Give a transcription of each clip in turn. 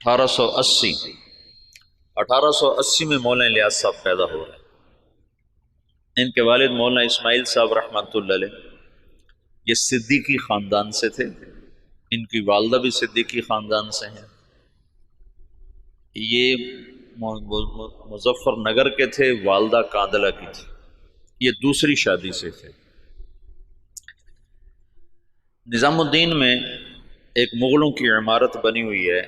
1880 میں مولانا الیاس صاحب پیدا ہو رہے ہیں۔ ان کے والد مولانا اسماعیل صاحب رحمۃ اللہ علیہ یہ صدیقی خاندان سے تھے، ان کی والدہ بھی صدیقی خاندان سے ہیں۔ یہ مظفر نگر کے تھے، والدہ کاندلہ کی تھی، یہ دوسری شادی سے تھے۔ نظام الدین میں ایک مغلوں کی عمارت بنی ہوئی ہے،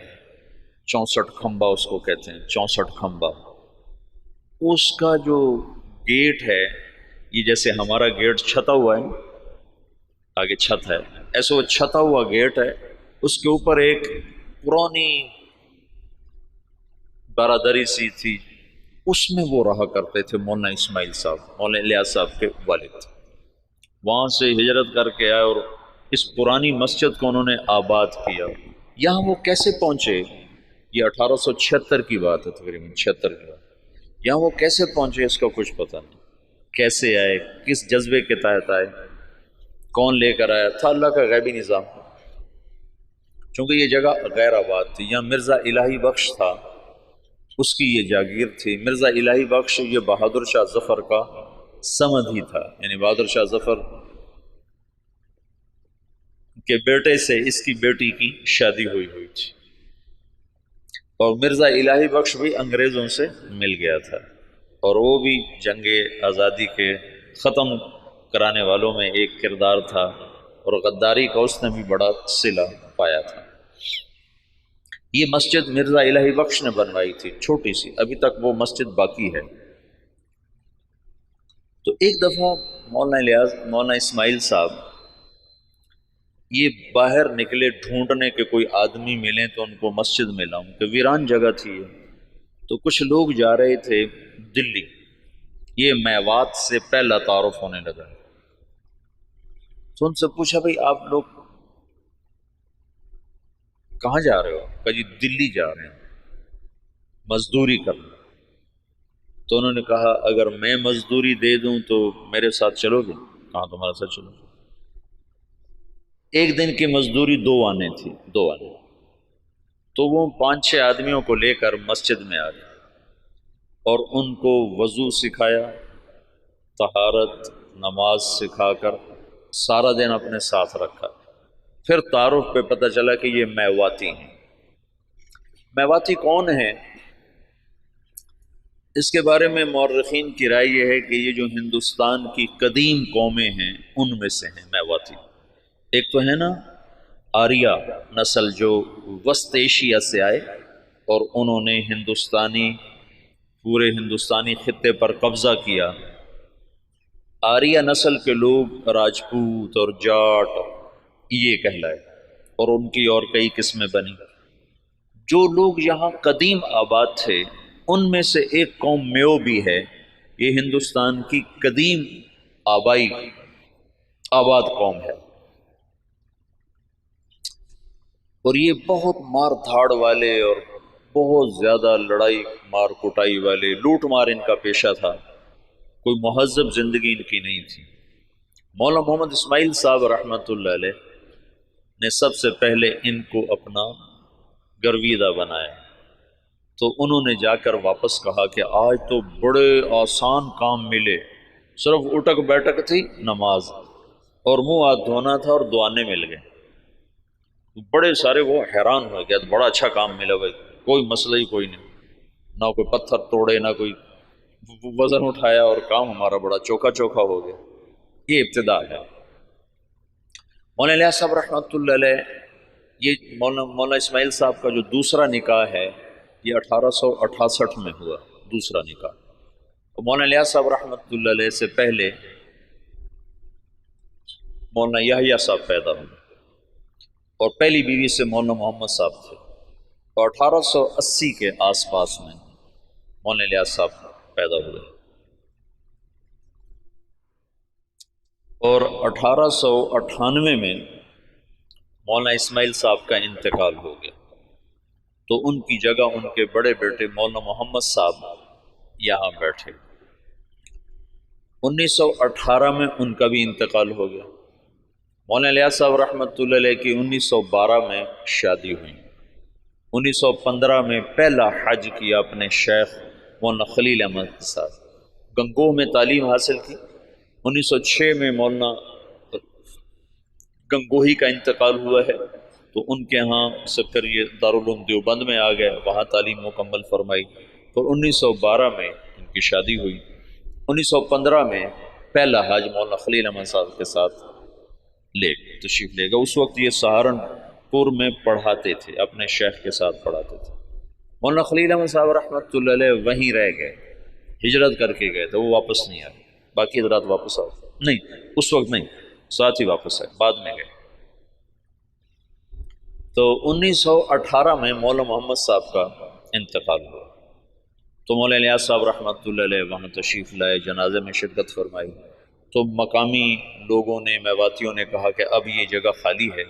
64 کھمبا اس کو کہتے ہیں، 64 کھمبا۔ اس کا جو گیٹ ہے، یہ جیسے ہمارا گیٹ چھتا ہوا ہے، آگے چھت ہے، ایسے وہ چھتا ہوا گیٹ ہے، اس کے اوپر ایک پرانی برادری سی تھی، اس میں وہ رہا کرتے تھے مولانا اسماعیل صاحب، مولانا الیاس صاحب کے والد۔ وہاں سے ہجرت کر کے آئے اور اس پرانی مسجد کو انہوں نے آباد کیا۔ یہاں وہ کیسے پہنچے؟ یہ 1876 کی بات ہے، تقریباً 76 کی بات۔ یہاں وہ کیسے پہنچے اس کا کچھ پتہ نہیں، کیسے آئے، کس جذبے کے تحت آئے، کون لے کر آیا تھا، اللہ کا غیبی نظام۔ چونکہ یہ جگہ غیر آباد تھی، یہاں مرزا الہی بخش تھا، اس کی یہ جاگیر تھی۔ مرزا الہی بخش یہ بہادر شاہ ظفر کا سمد ہی تھا، یعنی بہادر شاہ ظفر کے بیٹے سے اس کی بیٹی کی شادی ہوئی تھی، اور مرزا الہی بخش بھی انگریزوں سے مل گیا تھا، اور وہ بھی جنگ آزادی کے ختم کرانے والوں میں ایک کردار تھا، اور غداری کا اس نے بھی بڑا صلہ پایا تھا۔ یہ مسجد مرزا الہی بخش نے بنوائی تھی، چھوٹی سی، ابھی تک وہ مسجد باقی ہے۔ تو ایک دفعہ مولانا اسماعیل صاحب یہ باہر نکلے ڈھونڈنے کے کوئی آدمی ملیں تو ان کو مسجد میں لاؤں، کہ ویران جگہ تھی۔ تو کچھ لوگ جا رہے تھے دلی، یہ میوات سے پہلا تعارف ہونے لگا، تو ان سے پوچھا بھئی آپ لوگ کہاں جا رہے ہو؟ کہ جی دلی جا رہے ہیں مزدوری کرنا۔ تو انہوں نے کہا اگر میں مزدوری دے دوں تو میرے ساتھ چلو گے؟ کہاں تمہارے ساتھ چلو؟ ایک دن کی مزدوری 2 آنے تھی، 2 آنے۔ تو وہ 5-6 آدمیوں کو لے کر مسجد میں آ گئے اور ان کو وضو سکھایا، طہارت، نماز سکھا کر سارا دن اپنے ساتھ رکھا۔ پھر تعارف پہ پتہ چلا کہ یہ میواتی ہیں۔ میواتی کون ہیں؟ اس کے بارے میں مورخین کی رائے یہ ہے کہ یہ جو ہندوستان کی قدیم قومیں ہیں ان میں سے ہیں میواتی۔ ایک تو ہے نا آریہ نسل جو وسط ایشیا سے آئے اور انہوں نے پورے ہندوستانی خطے پر قبضہ کیا۔ آریہ نسل کے لوگ راجپوت اور جاٹ یہ کہلائے، اور ان کی اور کئی قسمیں بنی۔ جو لوگ یہاں قدیم آباد تھے ان میں سے ایک قوم میو بھی ہے، یہ ہندوستان کی قدیم آباد قوم ہے، اور یہ بہت مار دھاڑ والے اور بہت زیادہ لڑائی مار کٹائی والے، لوٹ مار ان کا پیشہ تھا، کوئی مہذب زندگی ان کی نہیں تھی۔ مولانا محمد اسماعیل صاحب رحمۃ اللہ علیہ نے سب سے پہلے ان کو اپنا گرویدہ بنایا۔ تو انہوں نے جا کر واپس کہا کہ آج تو بڑے آسان کام ملے، صرف اٹک بیٹک تھی، نماز اور منہ ہاتھ دھونا تھا اور دعانے مل گئے۔ بڑے سارے وہ حیران ہو گیا، بڑا اچھا کام ملا بھائی، کوئی مسئلہ ہی کوئی نہیں، نہ کوئی پتھر توڑے نہ کوئی وزن اٹھایا، اور کام ہمارا بڑا چوکھا ہو گیا۔ یہ ابتدا ہے۔ مولانا الیاس صاحب رحمۃ اللہ علیہ، یہ مولانا اسماعیل صاحب کا جو دوسرا نکاح ہے یہ 1868 میں ہوا، دوسرا نکاح۔ مولانا الیاس صاحب رحمۃ اللہ علیہ سے پہلے مولانا یحییٰ صاحب پیدا ہوئے، اور پہلی بیوی سے مولانا محمد صاحب تھے، اور 1880 کے آس پاس میں مولانا الیاس صاحب پیدا ہوئے، اور 1898 میں مولانا اسماعیل صاحب کا انتقال ہو گیا، تو ان کی جگہ ان کے بڑے بیٹے مولانا محمد صاحب یہاں بیٹھے۔ 1918 میں ان کا بھی انتقال ہو گیا۔ مولانا الیاس صاحب رحمۃ اللہ علیہ کی 1912 میں شادی ہوئی، 1915 میں پہلا حج کیا اپنے شیخ مولانا خلیل احمد کے ساتھ، گنگوہ میں تعلیم حاصل کی۔ 1906 میں مولانا گنگوہی کا انتقال ہوا ہے، تو ان کے ہاں سے پھر یہ دارالعلوم دیوبند میں آ گئے، وہاں تعلیم مکمل فرمائی۔ پھر 1912 میں ان کی شادی ہوئی۔ 1915 میں پہلا حج مولانا خلیل احمد صاحب کے ساتھ تشریف لے گئے۔ اس وقت یہ سہارنپور میں پڑھاتے تھے، اپنے شیخ کے ساتھ پڑھاتے تھے۔ مولانا خلیل احمد صاحب رحمۃ اللہ علیہ وہیں رہ گئے، ہجرت کر کے گئے تھے، وہ واپس نہیں آئے۔ باقی حضرات واپس آئے نہیں، اس وقت نہیں، ساتھ ہی واپس آئے، بعد میں گئے۔ تو 1918 میں مولانا محمد صاحب کا انتقال ہوا، تو مولانا الیاس صاحب رحمۃ اللہ علیہ وہاں تشریف لائے، جنازے میں شرکت فرمائی۔ تو مقامی لوگوں نے، میواتیوں نے کہا کہ اب یہ جگہ خالی ہے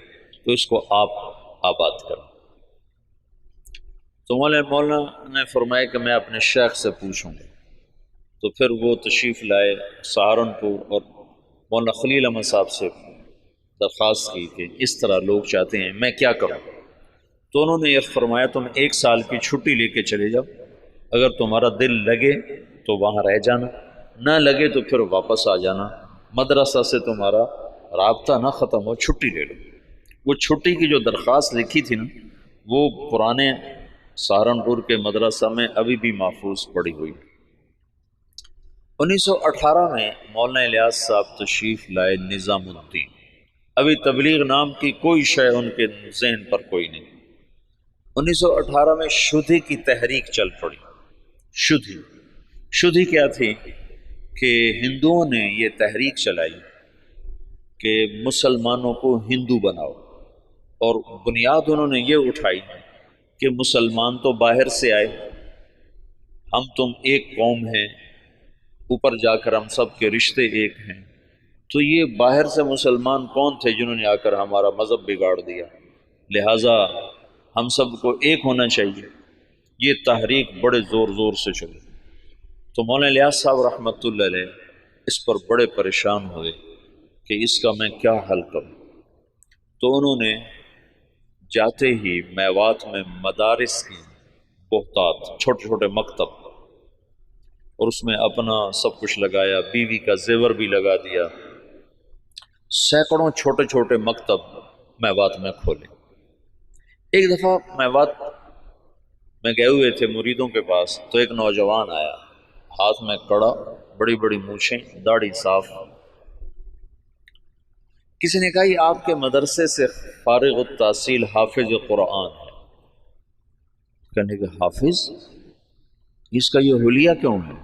تو اس کو آپ آباد کریں۔ تو مولانا نے فرمایا کہ میں اپنے شیخ سے پوچھوں گا۔ تو پھر وہ تشریف لائے سہارنپور، اور مولانا خلیل احمد صاحب سے درخواست کی کہ اس طرح لوگ چاہتے ہیں، میں کیا کروں؟ تو انہوں نے یہ فرمایا تم 1 سال کی چھٹی لے کے چلے جاؤ، اگر تمہارا دل لگے تو وہاں رہ جانا، نہ لگے تو پھر واپس آ جانا، مدرسہ سے تمہارا رابطہ نہ ختم ہو، چھٹی لے لو۔ وہ چھٹی کی جو درخواست لکھی تھی نا، وہ پرانے سہارنپور کے مدرسہ میں ابھی بھی محفوظ پڑی ہوئی۔ 1918 میں مولانا الیاس صاحب تشریف لائے نظام الدین۔ ابھی تبلیغ نام کی کوئی شے ان کے ذہن پر کوئی نہیں۔ 1918 میں شدھی کی تحریک چل پڑی۔ شدھی کیا تھی کہ ہندوؤں نے یہ تحریک چلائی کہ مسلمانوں کو ہندو بناؤ، اور بنیاد انہوں نے یہ اٹھائی کہ مسلمان تو باہر سے آئے، ہم تم ایک قوم ہیں، اوپر جا کر ہم سب کے رشتے ایک ہیں، تو یہ باہر سے مسلمان کون تھے جنہوں نے آ کر ہمارا مذہب بگاڑ دیا، لہٰذا ہم سب کو ایک ہونا چاہیے۔ یہ تحریک بڑے زور سے چلی، تو مولانا الیاس صاحب رحمۃ اللہ علیہ اس پر بڑے پریشان ہوئے کہ اس کا میں کیا حل کروں۔ تو انہوں نے جاتے ہی میوات میں مدارس کی بہتات، چھوٹے چھوٹے مکتب، اور اس میں اپنا سب کچھ لگایا، بیوی کا زیور بھی لگا دیا، سینکڑوں چھوٹے چھوٹے مکتب میوات میں کھولے۔ ایک دفعہ میوات میں گئے ہوئے تھے مریدوں کے پاس، تو ایک نوجوان آیا، ہاتھ میں کڑا، بڑی بڑی مونچھیں، داڑھی صاف۔ کسی نے کہا یہ آپ کے مدرسے سے فارغ التحصیل حافظ قرآن ہے۔ کہنے کہ حافظ، اس کا یہ حلیہ کیوں ہے؟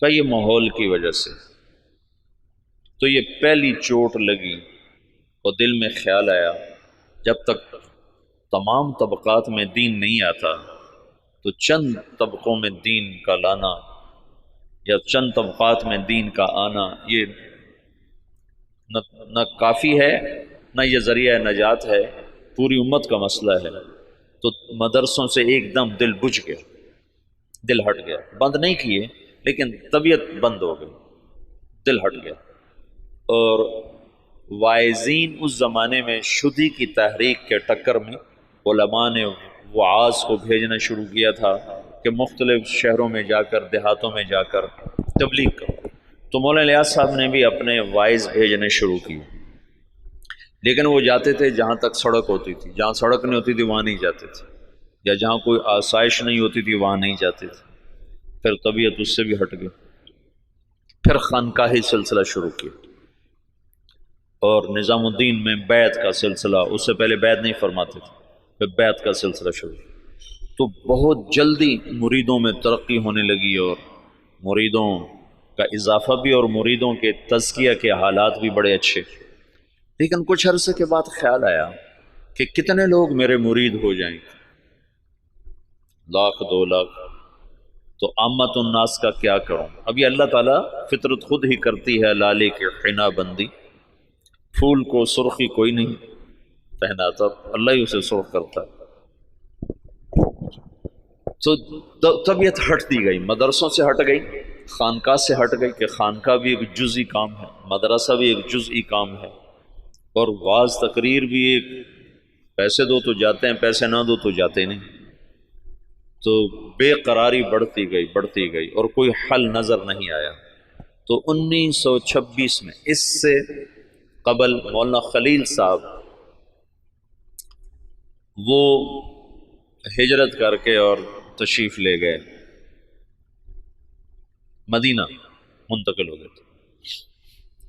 کہ یہ ماحول کی وجہ سے۔ تو یہ پہلی چوٹ لگی، اور دل میں خیال آیا جب تک تمام طبقات میں دین نہیں آتا تو چند طبقوں میں دین کا لانا یا چند طبقات میں دین کا آنا یہ نہ کافی ہے، نہ یہ ذریعہ نجات ہے، پوری امت کا مسئلہ ہے۔ تو مدرسوں سے ایک دم دل بجھ گیا، دل ہٹ گیا، بند نہیں کیے لیکن طبیعت بند ہو گئی، دل ہٹ گیا۔ اور واعظین اس زمانے میں شدھی کی تحریک کے ٹکر میں علماء نے وعاظ کو بھیجنا شروع کیا تھا کہ مختلف شہروں میں جا کر، دیہاتوں میں جا کر تبلیغ کرو۔ تو مولانا الیاس صاحب نے بھی اپنے واعظ بھیجنے شروع کیے، لیکن وہ جاتے تھے جہاں تک سڑک ہوتی تھی، جہاں سڑک نہیں ہوتی تھی وہاں نہیں جاتے تھے، یا جہاں کوئی آسائش نہیں ہوتی تھی وہاں نہیں جاتے تھے۔ پھر طبیعت اس سے بھی ہٹ گئی، پھر خانقاہی سلسلہ شروع کیا، اور نظام الدین میں بیعت کا سلسلہ، اس سے پہلے بیعت نہیں فرماتے تھے، پھر بیعت کا سلسلہ شروع کیا۔ تو بہت جلدی مریدوں میں ترقی ہونے لگی، اور مریدوں کا اضافہ بھی، اور مریدوں کے تزکیہ کے حالات بھی بڑے اچھے۔ لیکن کچھ عرصے کے بعد خیال آیا کہ کتنے لوگ میرے مرید ہو جائیں گے، 1,00,000 2 لاکھ، تو عامت الناس کا کیا کروں؟ ابھی اللہ تعالیٰ فطرت خود ہی کرتی ہے لالے کے حنا بندی، پھول کو سرخی کوئی نہیں پہناتا، اللہ ہی اسے سرخ کرتا ہے۔ تو طبیعت ہٹتی گئی، مدرسوں سے ہٹ گئی، خانقاہ سے ہٹ گئی کہ خانقاہ بھی ایک جزئی کام ہے، مدرسہ بھی ایک جزئی کام ہے، اور واعظ تقریر بھی ایک، پیسے دو تو جاتے ہیں، پیسے نہ دو تو جاتے نہیں۔ تو بے قراری بڑھتی گئی اور کوئی حل نظر نہیں آیا۔ تو 1926 میں، اس سے قبل مولانا خلیل صاحب وہ ہجرت کر کے اور تشریف لے گئے، مدینہ منتقل ہو گئے تھے۔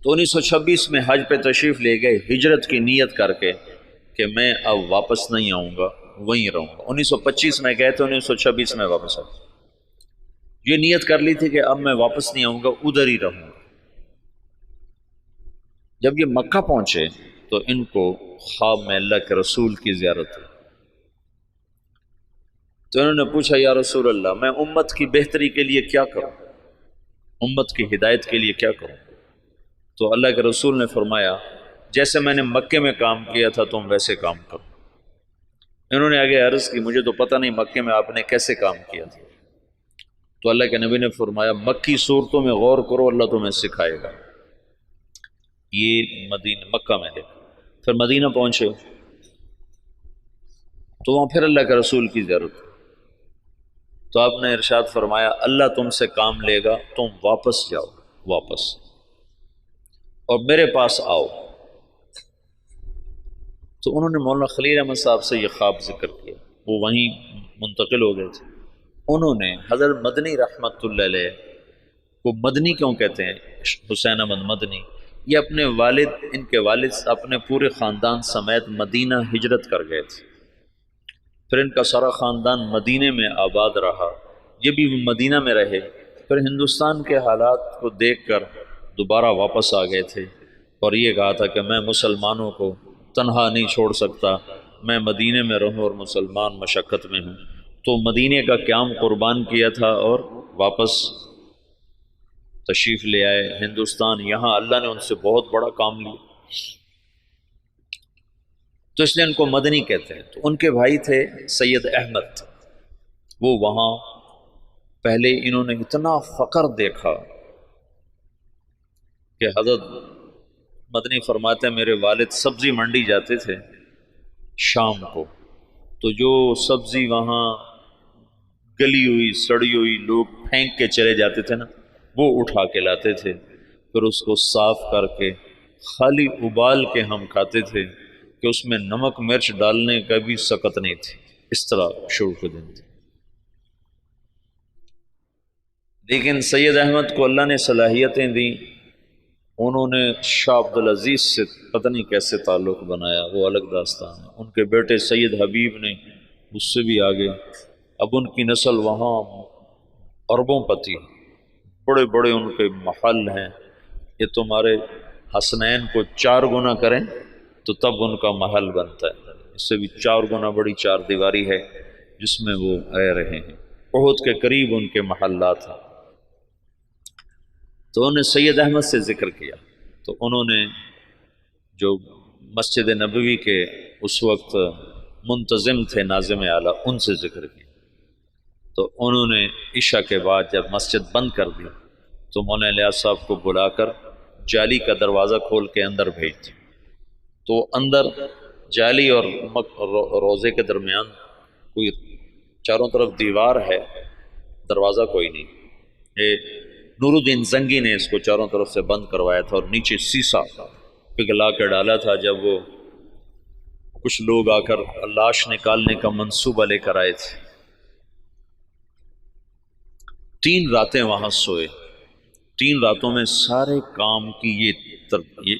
تو 1926 میں حج پہ تشریف لے گئے، ہجرت کی نیت کر کے کہ میں اب واپس نہیں آؤں گا، وہیں رہوں گا۔ 1925 میں گئے تھے، 1926 میں واپس آ گئے۔ یہ نیت کر لی تھی کہ اب میں واپس نہیں آؤں گا، ادھر ہی رہوں گا۔ جب یہ مکہ پہنچے تو ان کو خواب میں اللہ کے رسول کی زیارت ہوئی۔ تو انہوں نے پوچھا یا رسول اللہ، میں امت کی بہتری کے لیے کیا کروں، امت کی ہدایت کے لیے کیا کروں؟ تو اللہ کے رسول نے فرمایا جیسے میں نے مکے میں کام کیا تھا تم ویسے کام کرو۔ انہوں نے آگے عرض کی مجھے تو پتہ نہیں مکے میں آپ نے کیسے کام کیا تھا۔ تو اللہ کے نبی نے فرمایا مکی صورتوں میں غور کرو، اللہ تمہیں سکھائے گا۔ یہ مکہ میں دیکھا۔ پھر مدینہ پہنچے تو وہاں پھر اللہ کے رسول کی زیارت ہوئی۔ تو آپ نے ارشاد فرمایا اللہ تم سے کام لے گا، تم واپس جاؤ، واپس اور میرے پاس آؤ۔ تو انہوں نے مولانا خلیل احمد صاحب سے یہ خواب ذکر کیا، وہ وہیں منتقل ہو گئے تھے۔ انہوں نے حضرت مدنی رحمت اللہ علیہ کو مدنی کیوں کہتے ہیں، حسین احمد مدنی، یہ اپنے والد، ان کے والد اپنے پورے خاندان سمیت مدینہ ہجرت کر گئے تھے، پھر ان کا سارا خاندان مدینے میں آباد رہا، یہ بھی مدینہ میں رہے، پھر ہندوستان کے حالات کو دیکھ کر دوبارہ واپس آ گئے تھے اور یہ کہا تھا کہ میں مسلمانوں کو تنہا نہیں چھوڑ سکتا، میں مدینے میں رہوں اور مسلمان مشقت میں ہوں۔ تو مدینے کا قیام قربان کیا تھا اور واپس تشریف لے آئے ہندوستان۔ یہاں اللہ نے ان سے بہت بڑا کام لیا، تو اس لیے ان کو مدنی کہتے ہیں۔ تو ان کے بھائی تھے سید احمد، وہ وہاں پہلے انہوں نے اتنا فقر دیکھا کہ حضرت مدنی فرماتے ہیں میرے والد سبزی منڈی جاتے تھے شام کو، تو جو سبزی وہاں گلی ہوئی سڑی ہوئی لوگ پھینک کے چلے جاتے تھے نا، وہ اٹھا کے لاتے تھے، پھر اس کو صاف کر کے خالی ابال کے ہم کھاتے تھے کہ اس میں نمک مرچ ڈالنے کا بھی سکت نہیں تھی، اس طرح شروع کے دن تھے۔ لیکن سید احمد کو اللہ نے صلاحیتیں دیں، انہوں نے شاہ عبدالعزیز سے پتہ نہیں کیسے تعلق بنایا، وہ الگ داستان ہے۔ ان کے بیٹے سید حبیب نے اس سے بھی آگے، اب ان کی نسل وہاں اربوں پتی، بڑے بڑے ان کے محل ہیں، یہ تمہارے حسنین کو 4 گنا کریں تو تب ان کا محل بنتا ہے، اس سے بھی 4 گنا بڑی 4 دیواری ہے جس میں وہ رہ رہے ہیں، احد کے قریب ان کے محلات ہیں۔ تو انہوں نے سید احمد سے ذکر کیا، تو انہوں نے جو مسجد نبوی کے اس وقت منتظم تھے ناظم اعلیٰ، ان سے ذکر کیا۔ تو انہوں نے عشاء کے بعد جب مسجد بند کر دی تو مولانا الیاس صاحب کو بلا کر جالی کا دروازہ کھول کے اندر بھیج دی، تو اندر جالی اور روزے کے درمیان کوئی چاروں طرف دیوار ہے، دروازہ کوئی نہیں، یہ نور الدین زنگی نے اس کو چاروں طرف سے بند کروایا تھا اور نیچے سیسا پگھلا کے ڈالا تھا۔ جب وہ کچھ لوگ آ کر لاش نکالنے کا منصوبہ لے کر آئے تھے، 3 راتیں وہاں سوئے، 3 راتوں میں سارے کام کی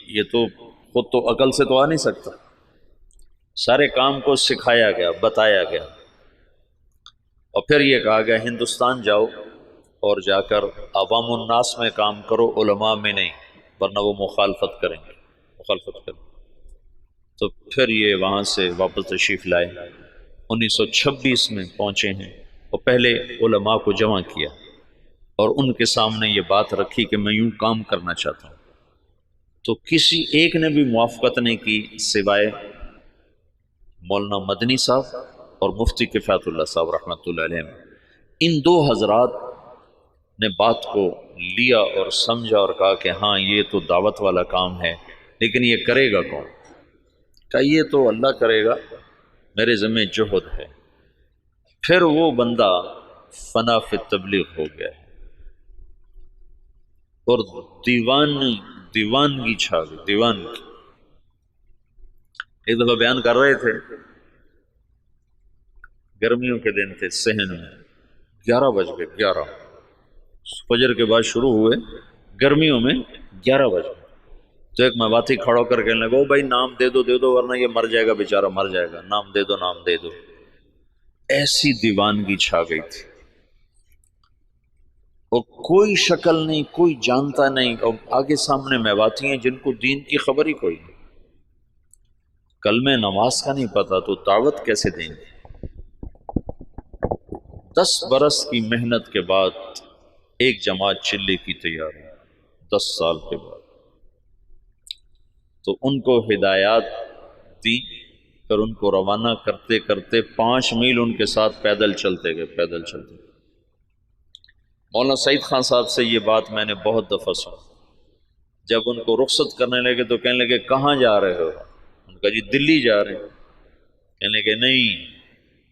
یہ تو خود تو عقل سے تو آ نہیں سکتا، سارے کام کو سکھایا گیا، بتایا گیا، اور پھر یہ کہا گیا ہندوستان جاؤ اور جا کر عوام الناس میں کام کرو، علماء میں نہیں، ورنہ وہ مخالفت کریں گے، تو پھر یہ وہاں سے واپس تشریف لائے، 1926 میں پہنچے ہیں، اور پہلے علماء کو جمع کیا اور ان کے سامنے یہ بات رکھی کہ میں یوں کام کرنا چاہتا ہوں، تو کسی ایک نے بھی موافقت نہیں کی سوائے مولانا مدنی صاحب اور مفتی کفایت اللہ صاحب رحمۃ اللہ علیہ۔ ان 2 حضرات نے بات کو لیا اور سمجھا اور کہا کہ ہاں یہ تو دعوت والا کام ہے، لیکن یہ کرے گا کون؟ کہا یہ تو اللہ کرے گا، میرے ذمہ جہد ہے۔ پھر وہ بندہ فنا فی تبلیغ ہو گیا ہے اور دیوانگی چھا گئی، دیوانگی۔ ایک دفعہ بیان کر رہے تھے، گرمیوں کے دن تھے، صحن میں 11 بج گئے، 11 فجر کے بعد شروع ہوئے، گرمیوں میں 11 بج گئے۔ تو ایک مواتی کھڑا کر کے لگا، بھائی نام دے دو ورنہ یہ مر جائے گا، بیچارہ مر جائے گا، نام دے دو، نام دے دو۔ ایسی دیوانگی چھا گئی تھی، اور کوئی شکل نہیں، کوئی جانتا نہیں، اور آگے سامنے میواتی ہیں جن کو دین کی خبر ہی کوئی نہیں، کلمہ نماز کا نہیں پتا تو دعوت کیسے دیں گے؟ 10 برس کی محنت کے بعد ایک جماعت چلے کی تیاری، 10 سال کے بعد تو ان کو ہدایات دی، پھر ان کو روانہ کرتے کرتے 5 میل ان کے ساتھ پیدل چلتے گئے، پیدل چلتے گئے۔ مولانا سعید خان صاحب سے یہ بات میں نے بہت دفعہ سنی، جب ان کو رخصت کرنے لگے تو کہنے لگے کہاں جا رہے ہو؟ ان کا جی دلی جا رہے ہیں۔ کہنے لگے نہیں،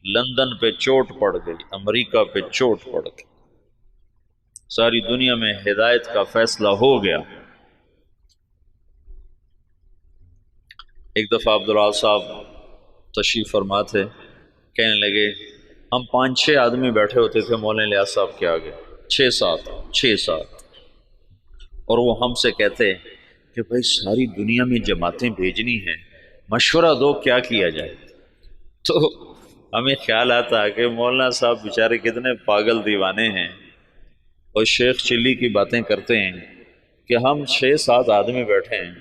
لندن پہ چوٹ پڑ گئی، امریکہ پہ چوٹ پڑ گئی، ساری دنیا میں ہدایت کا فیصلہ ہو گیا۔ ایک دفعہ عبداللہ صاحب تشریف فرما تھے، کہنے لگے ہم 5-6 آدمی بیٹھے ہوتے تھے مولانا الیاس صاحب کے آگے، 6-7 اور وہ ہم سے کہتے کہ بھائی ساری دنیا میں جماعتیں بھیجنی ہیں، مشورہ دو کیا کیا جائے۔ تو ہمیں خیال آتا کہ مولانا صاحب بیچارے کتنے پاگل دیوانے ہیں، اور شیخ چلی کی باتیں کرتے ہیں کہ ہم 6-7 آدمی بیٹھے ہیں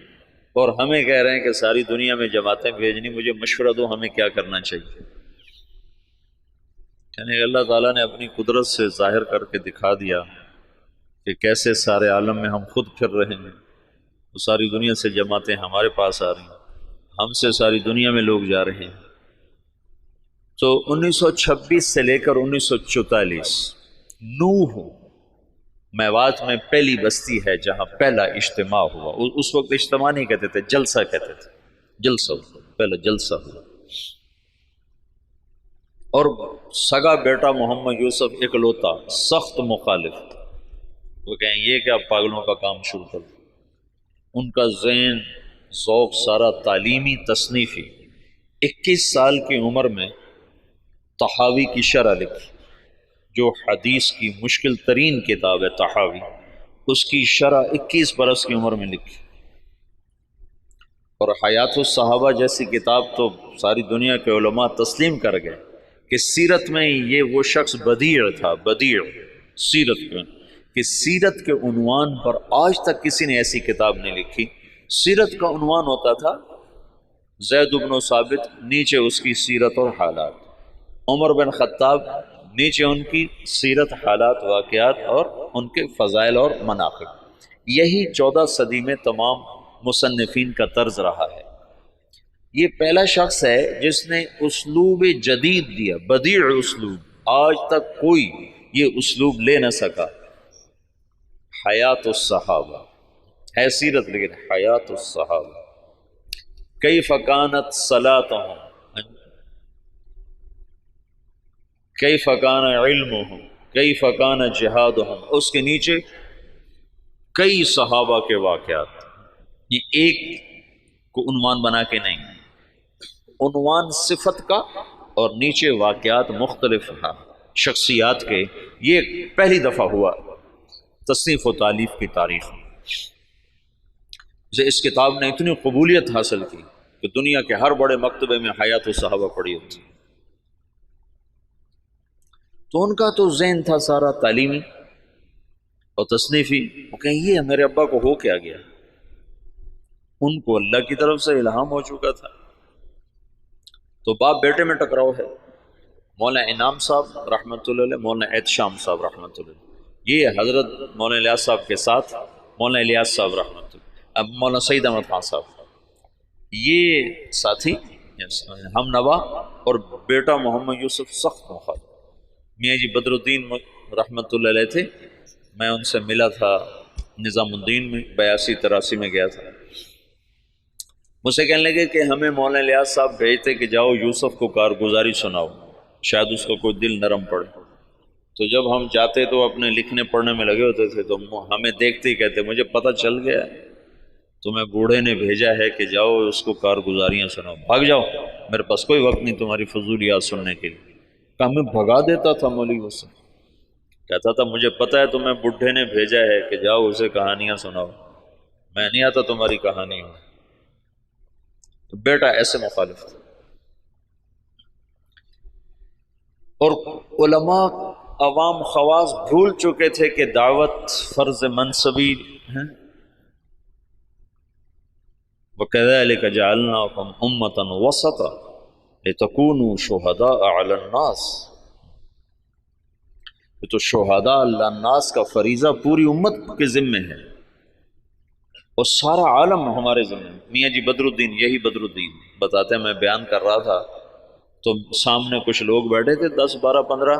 اور ہمیں کہہ رہے ہیں کہ ساری دنیا میں جماعتیں بھیجنی، مجھے مشورہ دو ہمیں کیا کرنا چاہیے۔ یعنی اللہ تعالیٰ نے اپنی قدرت سے ظاہر کر کے دکھا دیا کہ کیسے سارے عالم میں ہم خود پھر رہے ہیں، تو ساری دنیا سے جماعتیں ہمارے پاس آ رہی ہیں، ہم سے ساری دنیا میں لوگ جا رہے ہیں۔ تو 1926 سے لے کر 1944 نوح میوات میں پہلی بستی ہے جہاں پہلا اجتماع ہوا۔ اس وقت اجتماع نہیں کہتے تھے، جلسہ کہتے تھے، جلسہ، پہلا جلسہ ہوا۔ اور سگا بیٹا محمد یوسف اکلوتا سخت مخالف، وہ کہیں یہ کہ آپ پاگلوں کا کام شروع کر دیں۔ ان کا ذہن ذوق سارا تعلیمی تصنیفی، 21 سال کی عمر میں طحاوی کی شرح لکھی، جو حدیث کی مشکل ترین کتاب ہے طحاوی، اس کی شرح 21 برس کی عمر میں لکھی۔ اور حیات الصحابہ جیسی کتاب تو ساری دنیا کے علماء تسلیم کر گئے کہ سیرت میں یہ وہ شخص بدیع تھا، بدیع سیرت میں، کہ سیرت کے عنوان پر آج تک کسی نے ایسی کتاب نہیں لکھی۔ سیرت کا عنوان ہوتا تھا زید بن ثابت، نیچے اس کی سیرت اور حالات، عمر بن خطاب، نیچے ان کی سیرت، حالات، واقعات اور ان کے فضائل اور مناقب۔ یہی 14 صدی میں تمام مصنفین کا طرز رہا ہے۔ یہ پہلا شخص ہے جس نے اسلوب جدید دیا، بدیع اسلوب، آج تک کوئی یہ اسلوب لے نہ سکا۔ حیات الصحابہ ہے سیرت، لیکن حیات الصحابہ، کیف کانت صلاتہم، کیف کان علمہم، کیف کان جہادہم، اس کے نیچے کئی صحابہ کے واقعات۔ یہ ایک کو عنوان بنا کے نہیں، عنوان صفت کا اور نیچے واقعات مختلف ہیں شخصیات کے۔ یہ پہلی دفعہ ہوا تصنیف و تالیف کی تاریخ میں۔ اس کتاب نے اتنی قبولیت حاصل کی کہ دنیا کے ہر بڑے مکتبے میں حیات الصحابہ پڑھی ہوتی۔ تو ان کا تو ذہن تھا سارا تعلیمی اور تصنیفی، وہ کہیں یہ میرے ابا کو ہو کیا گیا، ان کو اللہ کی طرف سے الہام ہو چکا تھا۔ تو باپ بیٹے میں ٹکراؤ ہے، مولانا انعام صاحب رحمۃ اللہ علیہ، مولانا احتشام صاحب رحمۃ اللہ علیہ، یہ حضرت مولانا الیاس صاحب کے ساتھ مولانا الیاس صاحب رحمۃ اللہ، اب مولانا سعید احمد خان صاحب، یہ ساتھی ہم نوا، اور بیٹا محمد یوسف سخت مخالف۔ میاں جی بدر الدین رحمۃ اللہ علیہ تھے، میں ان سے ملا تھا نظام الدین میں، 82-83 میں گیا تھا۔ مجھ سے کہنے لگے کہ ہمیں مولانا الیاس صاحب بھیجتے کہ جاؤ یوسف کو کارگزاری سناؤ، شاید اس کا کوئی دل نرم پڑے۔ تو جب ہم جاتے تو اپنے لکھنے پڑھنے میں لگے ہوتے تھے تو ہمیں دیکھتے ہی کہتے مجھے پتہ چل گیا تمہیں بوڑھے نے بھیجا ہے کہ جاؤ اس کو کارگزاریاں سناؤ، بھاگ جاؤ، میرے پاس کوئی وقت نہیں تمہاری فضولیات سننے کے لیے۔ کہ ہمیں بھگا دیتا تھا مولوی سے، کہتا تھا مجھے پتہ ہے تمہیں بڈھے نے بھیجا ہے کہ جاؤ اسے کہانیاں سناؤ، میں نہیں آتا تمہاری کہانی ہوں۔ تو بیٹا ایسے مخالف تھا۔ اور علماء عوام خواص بھول چکے تھے کہ دعوت فرض منصبی ہے۔ وَكَذَلِكَ جَعَلْنَاكُمْ أُمَّةً وَسَطًا لِتَكُونُوا شُهَدَاءَ عَلَى النَّاسِ۔ تو شہداء اللہ الناس کا فریضہ پوری امت کے ذمے ہے اور سارا عالم ہمارے ذمے ہے۔ میاں جی بدر الدین، یہی بدر الدین بتاتے ہیں، میں بیان کر رہا تھا تو سامنے کچھ لوگ بیٹھے تھے 10 12 15،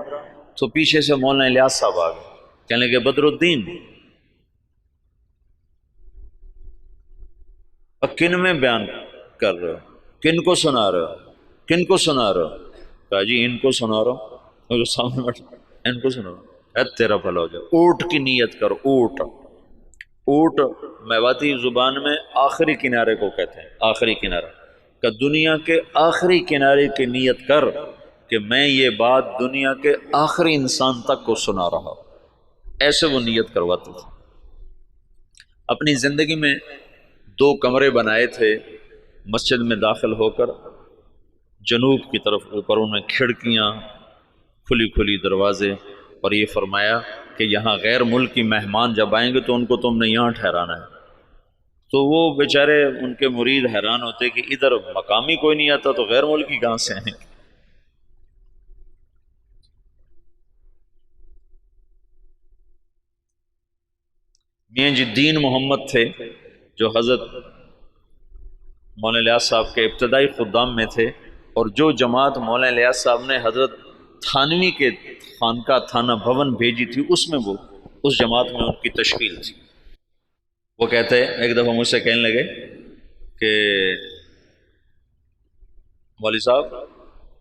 تو پیچھے سے مولانا الیاس صاحب آ گئے، کہنے لگے بدر الدین کن میں بیان کر رہے ہو، کن کو سنا رہے ہو، کن کو سنا رہے ہو؟ کہا جی ان کو سنا رہا ہوں، اور جو سامنے بیٹھے ان کو سنا رہا ہوں۔ اے تیرا بھلا ہو جائے، اونٹ کی نیت کر، اونٹ، اونٹ میواتی زبان میں آخری کنارے کو کہتے ہیں، آخری کنارہ، کہ دنیا کے آخری کنارے کی نیت کر کہ میں یہ بات دنیا کے آخری انسان تک کو سنا رہا ہوں۔ ایسے وہ نیت کرواتے تھے۔ اپنی زندگی میں 2 کمرے بنائے تھے مسجد میں داخل ہو کر، جنوب کی طرف، اوپر ان میں کھڑکیاں، کھلی کھلی دروازے، اور یہ فرمایا کہ یہاں غیر ملکی مہمان جب آئیں گے تو ان کو تم نے یہاں ٹھہرانا ہے۔ تو وہ بیچارے ان کے مرید حیران ہوتے کہ ادھر مقامی کوئی نہیں آتا تو غیر ملکی کہاں سے آئیں؟ میاں جی دین محمد تھے جو حضرت مولانا الیاس صاحب کے ابتدائی خدام میں تھے، اور جو جماعت مولانا الیاس صاحب نے حضرت تھانوی کے خانقاہ تھانہ بھون بھیجی تھی، اس میں وہ اس جماعت میں ان کی تشکیل تھی۔ وہ کہتے ہیں، ایک دفعہ مجھ سے کہنے لگے کہ مولوی صاحب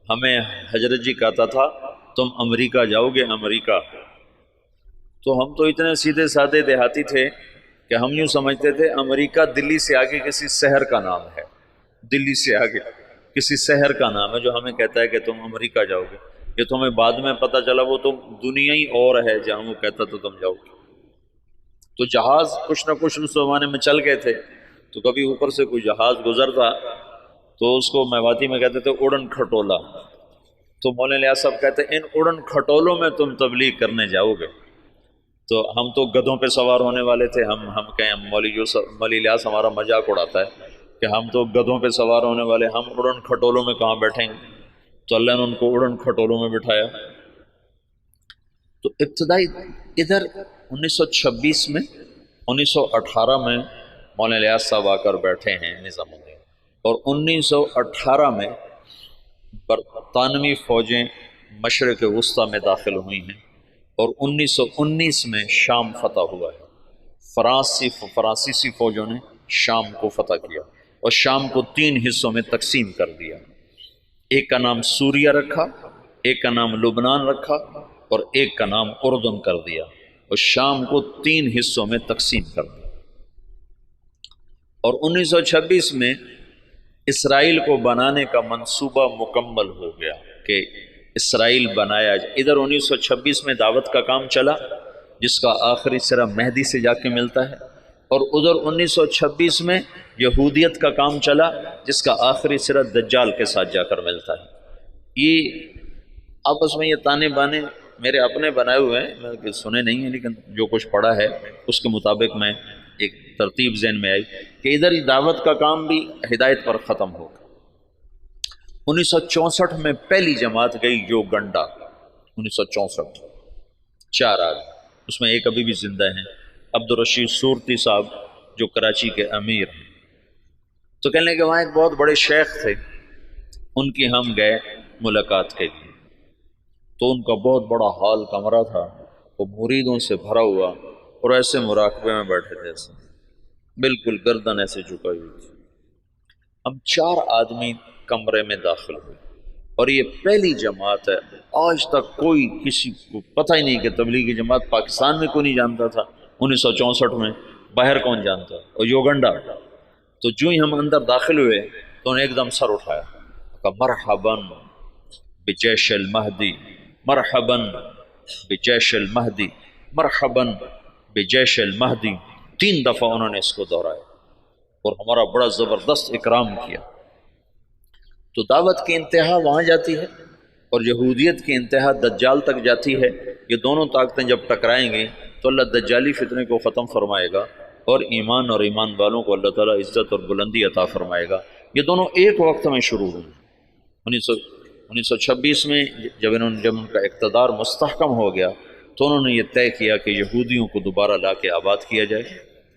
ہمیں حضرت جی کہتا تھا تم امریکہ جاؤ گے، امریکہ۔ تو ہم تو اتنے سیدھے سادے دیہاتی تھے کہ ہم یوں سمجھتے تھے امریکہ دلی سے آگے کسی شہر کا نام ہے، دلی سے آگے کسی شہر کا نام ہے جو ہمیں کہتا ہے کہ تم امریکہ جاؤ گے۔ یہ تو ہمیں بعد میں پتہ چلا وہ تو دنیا ہی اور ہے جہاں وہ کہتا تو تم جاؤ گے۔ تو جہاز کچھ نہ کچھ اس زمانے میں چل گئے تھے، تو کبھی اوپر سے کوئی جہاز گزرتا تو اس کو میواتی میں کہتے تھے اڑن کھٹولا۔ تو مولانا الیاس صاحب کہتے ہیں ان اڑن کھٹولوں میں تم تبلیغ کرنے جاؤ گے۔ تو ہم تو گدھوں پہ سوار ہونے والے تھے، ہم کہیں مولوی الیاس ہمارا مذاق اڑاتا ہے کہ ہم تو گدھوں پہ سوار ہونے والے، ہم اڑن کھٹولوں میں کہاں بیٹھیں گے؟ تو اللہ نے ان کو اڑن کھٹولوں میں بٹھایا۔ تو ابتدائی ادھر 1926 میں 1918 میں مولانا الیاس صاحب آ کر بیٹھے ہیں نظام الدین، اور 1918 میں برطانوی فوجیں مشرق وسطیٰ میں داخل ہوئی ہیں، اور 1919 میں شام فتح ہوا ہے۔ فرانسیسی فوجوں نے شام کو فتح کیا اور شام کو 3 حصوں میں تقسیم کر دیا۔ ایک کا نام سوریہ رکھا، ایک کا نام لبنان رکھا، اور ایک کا نام اردن کر دیا، اور شام کو 3 حصوں میں تقسیم کر دیا۔ اور 1926 میں اسرائیل کو بنانے کا منصوبہ مکمل ہو گیا کہ اسرائیل بنایا جائے۔ ادھر 1926 میں دعوت کا کام چلا جس کا آخری سرا مہدی سے جا کے ملتا ہے، اور ادھر 1926 میں یہودیت کا کام چلا جس کا آخری سرا دجال کے ساتھ جا کر ملتا ہے۔ یہ آپس میں یہ تانے بانے میرے اپنے بنائے ہوئے ہیں، میں سنے نہیں ہیں، لیکن جو کچھ پڑھا ہے اس کے مطابق میں ایک ترتیب ذہن میں آئی کہ ادھر دعوت کا کام بھی ہدایت پر ختم ہو گیا۔ 1964 میں پہلی جماعت گئی جو گنڈا، 1964، 4 آدمی، اس میں ایک ابھی بھی زندہ ہیں، عبدالرشید صورتی صاحب جو کراچی کے امیر ہیں۔ تو کہنے لگے وہاں ایک بہت بڑے شیخ تھے، ان کی ہم گئے ملاقات کے لیے، تو ان کا بہت بڑا ہال کمرہ تھا، وہ مریدوں سے بھرا ہوا، اور ایسے مراقبے میں بیٹھے تھے، ایسے بالکل گردن ایسے جھکائی ہوئی تھی۔ ہم 4 آدمی کمرے میں داخل ہوئے، اور یہ پہلی جماعت ہے، آج تک کوئی کسی کو پتہ ہی نہیں کہ تبلیغی جماعت پاکستان میں کوئی نہیں جانتا تھا 1964 میں، باہر کون جانتا، اور یوگنڈا۔ تو جو ہی ہم اندر داخل ہوئے تو انہیں ایک دم سر اٹھایا، کہا مرحباً بجیش المہدی، مرحباً بجیش المہدی، مرحباً بجیش المہدی، 3 دفعہ انہوں نے اس کو دہرایا اور ہمارا بڑا زبردست اکرام کیا۔ تو دعوت کی انتہا وہاں جاتی ہے اور یہودیت کی انتہا دجال تک جاتی ہے۔ یہ دونوں طاقتیں جب ٹکرائیں گی تو اللہ دجالی فتنے کو ختم فرمائے گا اور ایمان اور ایمان والوں کو اللہ تعالیٰ عزت اور بلندی عطا فرمائے گا۔ یہ دونوں ایک وقت میں شروع ہوئے۔ 1926 میں جب ان کا اقتدار مستحکم ہو گیا تو انہوں نے یہ طے کیا کہ یہودیوں کو دوبارہ لا کے آباد کیا جائے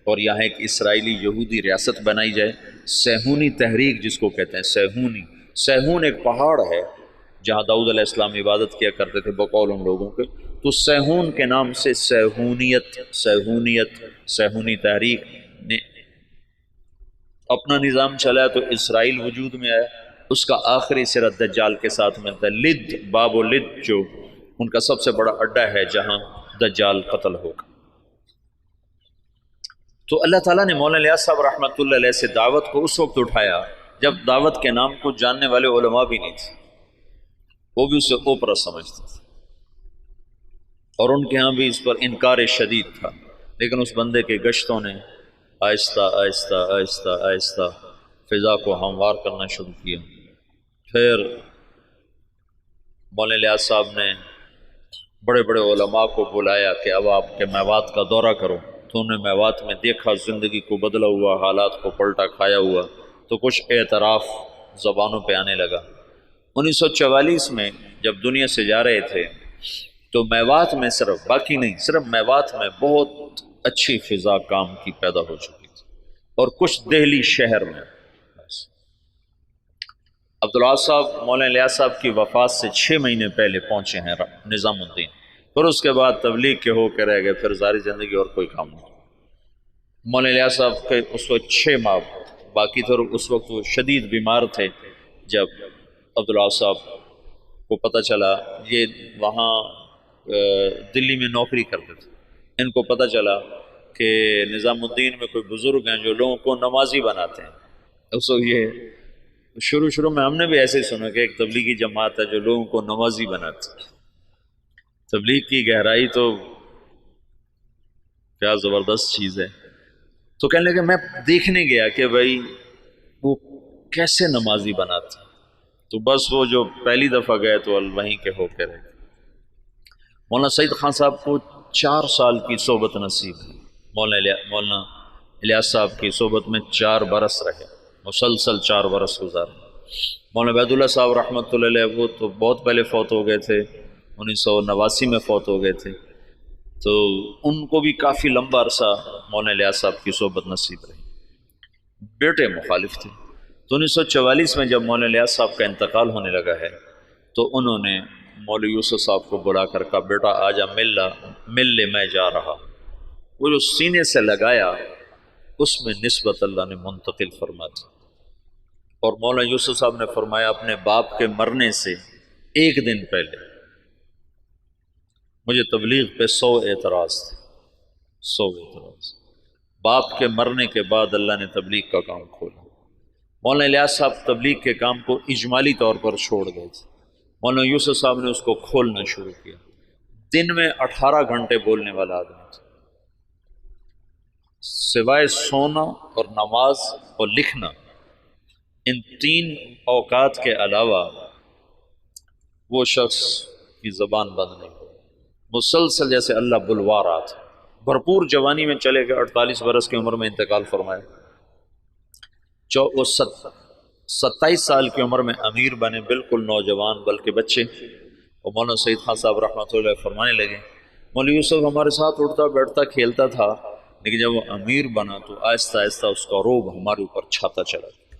اور یہاں ایک اسرائیلی یہودی ریاست بنائی جائے۔ سیہونی تحریک جس کو کہتے ہیں، سیہون ایک پہاڑ ہے جہاں داؤد علیہ السلام عبادت کیا کرتے تھے بقول ان لوگوں کے، تو سیہون کے نام سے سیہونی تحریک نے اپنا نظام چلایا تو اسرائیل وجود میں آیا۔ اس کا آخری سرا دجال کے ساتھ ملتا ہے، لد، باب و لد جو ان کا سب سے بڑا اڈا ہے جہاں دجال قتل ہوگا۔ تو اللہ تعالیٰ نے مولانا الیاس صاحب رحمۃ اللہ علیہ سے دعوت کو اس وقت اٹھایا جب دعوت کے نام کو جاننے والے علماء بھی نہیں تھے، وہ بھی اسے اوپرا سمجھتے تھے اور ان کے ہاں بھی اس پر انکار شدید تھا، لیکن اس بندے کے گشتوں نے آہستہ آہستہ آہستہ آہستہ فضا کو ہموار کرنا شروع کیا۔ پھر مولانا الیاس صاحب نے بڑے بڑے علماء کو بلایا کہ اب آپ کے میوات کا دورہ کرو، تو انہوں نے میوات میں دیکھا زندگی کو بدلا ہوا، حالات کو پلٹا کھایا ہوا، تو کچھ اعتراف زبانوں پہ آنے لگا۔ 1944 میں جب دنیا سے جا رہے تھے تو میوات میں صرف باقی نہیں، صرف میوات میں بہت اچھی فضا کام کی پیدا ہو چکی تھی، اور کچھ دہلی شہر میں۔ عبدالعاظ صاحب مولانا الیاس صاحب کی وفات سے 6 مہینے پہلے پہنچے ہیں نظام الدین، پھر اس کے بعد تبلیغ کے ہو کے رہ گئے، پھر ساری زندگی اور کوئی کام نہیں۔ مولانا الیاس صاحب کے اس وقت 6 ماہ باقی تھے، اور اس وقت وہ شدید بیمار تھے۔ جب عبدالعاظ صاحب کو پتہ چلا، یہ وہاں دلی میں نوکری کرتے تھے، ان کو پتہ چلا کہ نظام الدین میں کوئی بزرگ ہیں جو لوگوں کو نمازی بناتے ہیں۔ اس وقت یہ شروع میں ہم نے بھی ایسے ہی سنا کہ ایک تبلیغی جماعت ہے جو لوگوں کو نمازی بناتی ہے۔ تبلیغ کی گہرائی تو کیا زبردست چیز ہے۔ تو کہنے لگے میں دیکھنے گیا کہ بھائی وہ کیسے نمازی بناتے، تو بس وہ جو پہلی دفعہ گئے تو وہیں کے ہو کے رہے۔ مولانا سعید خان صاحب کو 4 سال کی صحبت نصیب ہے، مولانا الیاس صاحب کی صحبت میں 4 برس رہے، مسلسل 4 برس گزارے۔ مولانا عبید اللہ صاحب رحمۃ اللہ علیہ وہ تو بہت پہلے فوت ہو گئے تھے، 1989 میں فوت ہو گئے تھے، تو ان کو بھی کافی لمبا عرصہ مولانا الیاس صاحب کی صحبت نصیب رہی۔ بیٹے مخالف تھے، تو 1944 میں جب مولانا الیاس صاحب کا انتقال ہونے لگا ہے تو انہوں نے مولوی یوسف صاحب کو بلا کر کہا بیٹا آجا مل لے میں جا رہا۔ وہ جو سینے سے لگایا اس میں نسبت اللہ نے منتقل فرما دی، اور مولانا یوسف صاحب نے فرمایا اپنے باپ کے مرنے سے 1 دن پہلے مجھے تبلیغ پہ 100 اعتراض تھے، 100 اعتراض۔ باپ کے مرنے کے بعد اللہ نے تبلیغ کا کام کھولا۔ مولانا الیاس صاحب تبلیغ کے کام کو اجمالی طور پر چھوڑ گئے تھے، مولانا یوسف صاحب نے اس کو کھولنا شروع کیا۔ دن میں 18 گھنٹے بولنے والا آدمی تھا، سوائے سونا اور نماز اور لکھنا، ان 3 اوقات کے علاوہ وہ شخص کی زبان بند نہیں، مسلسل جیسے اللہ بلوا رہا تھا۔ بھرپور جوانی میں چلے گئے، 48 برس کی عمر میں انتقال فرمایا۔ 27 سال کی عمر میں امیر بنے، بالکل نوجوان بلکہ بچے۔ اور مولانا سعید خان صاحب رحمۃ اللہ علیہ فرمانے لگے مولوی یوسف ہمارے ساتھ اٹھتا بیٹھتا کھیلتا تھا، لیکن جب وہ امیر بنا تو آہستہ آہستہ اس کا روب ہمارے اوپر چھاتا چلا گیا،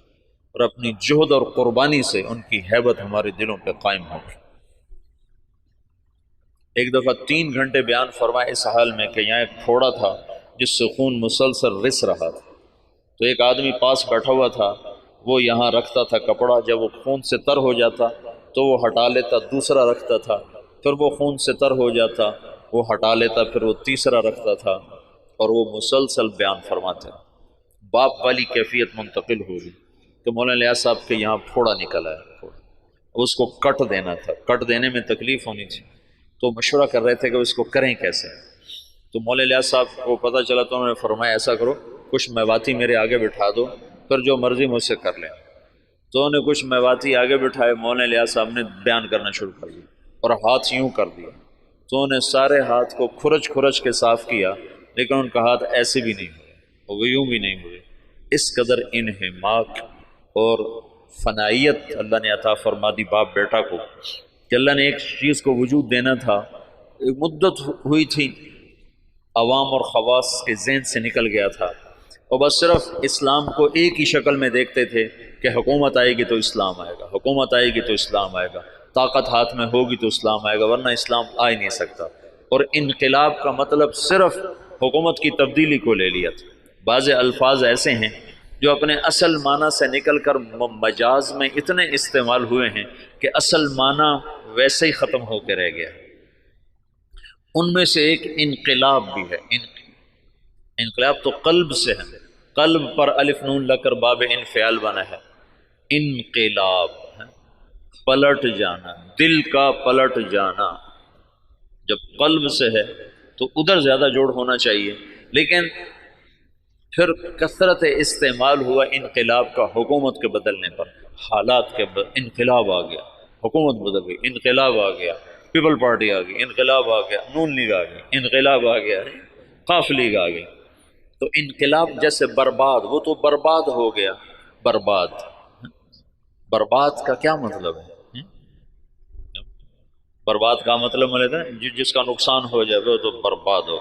اور اپنی جہد اور قربانی سے ان کی ہیبت ہمارے دلوں پہ قائم ہو گئی۔ ایک دفعہ 3 گھنٹے بیان فرمائے اس حال میں کہ یہاں ایک پھوڑا تھا جس سے خون مسلسل رس رہا تھا، تو ایک آدمی پاس بیٹھا ہوا تھا، وہ یہاں رکھتا تھا کپڑا، جب وہ خون سے تر ہو جاتا تو تو وہ ہٹا لیتا، دوسرا رکھتا تھا، پھر وہ خون سے تر ہو جاتا، وہ ہٹا لیتا، پھر وہ تیسرا رکھتا تھا، اور وہ مسلسل بیان فرماتے ہیں۔ باپ والی کیفیت منتقل ہو گئی کہ مولانا الیاس صاحب کے یہاں پھوڑا نکل آیا، پھوڑا اس کو کٹ دینا تھا، کٹ دینے میں تکلیف ہونی تھی، تو مشورہ کر رہے تھے کہ اس کو کریں کیسے۔ تو مولانا الیاس صاحب کو پتہ چلا تو انہوں نے فرمایا ایسا کرو، کچھ میواتی میرے آگے بٹھا دو، پھر جو مرضی مجھ سے کر لیں۔ تو انہوں نے کچھ میواتی آگے بٹھائے، مولانا الیاس صاحب نے بیان کرنا شروع کر دیا اور ہاتھ یوں کر دیا، تو انہوں نے سارے ہاتھ کو کھرچ کھرچ کے صاف کیا، لیکن ان کا ہاتھ ایسے بھی نہیں ہوئے، وہ یوں بھی نہیں ہوئے۔ اس قدر انہماک اور فنائیت اللہ نے عطا فرما دی باپ بیٹا کو کہ اللہ نے ایک چیز کو وجود دینا تھا، ایک مدت ہوئی تھی، عوام اور خواص کے ذہن سے نکل گیا تھا، اور بس صرف اسلام کو ایک ہی شکل میں دیکھتے تھے کہ حکومت آئے گی تو اسلام آئے گا، حکومت آئے گی تو اسلام آئے گا، طاقت ہاتھ میں ہوگی تو اسلام آئے گا، ورنہ اسلام آ ہی نہیں سکتا۔ اور انقلاب کا مطلب صرف حکومت کی تبدیلی کو لے لیا تھا۔ بعض الفاظ ایسے ہیں جو اپنے اصل معنی سے نکل کر مجاز میں اتنے استعمال ہوئے ہیں کہ اصل معنی ویسے ہی ختم ہو کے رہ گیا۔ ان میں سے ایک انقلاب بھی ہے۔ انقلاب تو قلب سے ہے، قلب پر الف نون لگ کر باب انفعال بنا ہے۔ انقلاب ہے پلٹ جانا، دل کا پلٹ جانا۔ جب قلب سے ہے تو ادھر زیادہ جوڑ ہونا چاہیے، لیکن پھر کثرت استعمال ہوا انقلاب کا حکومت کے بدلنے پر، حالات کے انقلاب آ گیا، حکومت بدل گئی، انقلاب آ گیا، پیپل پارٹی آ گئی، انقلاب آ گیا، نون لیگ آ گئی، انقلاب آ گیا، قاف لیگ آ گئی۔ تو انقلاب جیسے برباد، وہ تو برباد ہو گیا۔ برباد، برباد کا کیا مطلب ہے؟ برباد کا مطلب ہے جس کا نقصان ہو جائے وہ تو برباد ہو،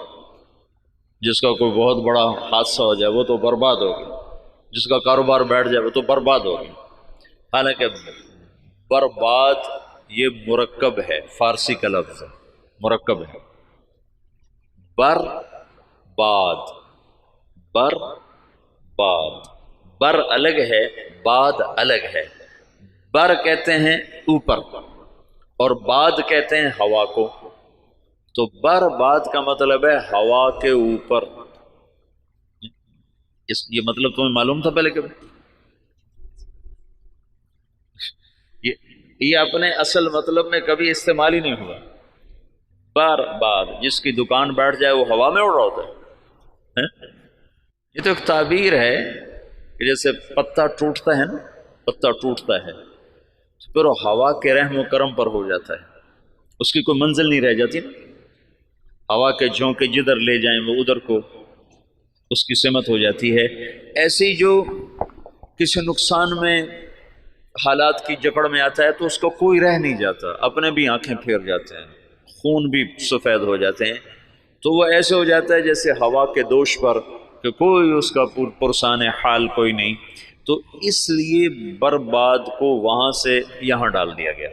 جس کا کوئی بہت بڑا حادثہ ہو جائے وہ تو برباد ہو گیا، جس کا کاروبار بیٹھ جائے وہ تو برباد ہو گیا۔ حالانکہ برباد یہ مرکب ہے، فارسی کا لفظ ہے، مرکب ہے۔ برباد، بر باد، بر الگ ہے، باد الگ ہے۔ بر کہتے ہیں اوپر اور باد کہتے ہیں ہوا کو، تو بر باد کا مطلب ہے ہوا کے اوپر۔ یہ مطلب تمہیں معلوم تھا پہلے؟ یہ اپنے اصل مطلب میں کبھی استعمال ہی نہیں ہوا۔ بر باد، جس کی دکان بیٹھ جائے وہ ہوا میں اڑ رہا ہوتا ہے۔ یہ تو ایک تعبیر ہے کہ جیسے پتا ٹوٹتا ہے نا، پتا ٹوٹتا ہے پھر وہ ہوا کے رحم و کرم پر ہو جاتا ہے، اس کی کوئی منزل نہیں رہ جاتی نا، ہوا کے جھونکے جدھر لے جائیں وہ ادھر کو اس کی سمت ہو جاتی ہے۔ ایسی جو کسی نقصان میں حالات کی جکڑ میں آتا ہے تو اس کو کوئی رہ نہیں جاتا، اپنے بھی آنکھیں پھیر جاتے ہیں، خون بھی سفید ہو جاتے ہیں، تو وہ ایسے ہو جاتا ہے جیسے ہوا کے دوش پر کہ کوئی اس کا پرسان حال کوئی نہیں۔ تو اس لیے برباد کو وہاں سے یہاں ڈال دیا گیا۔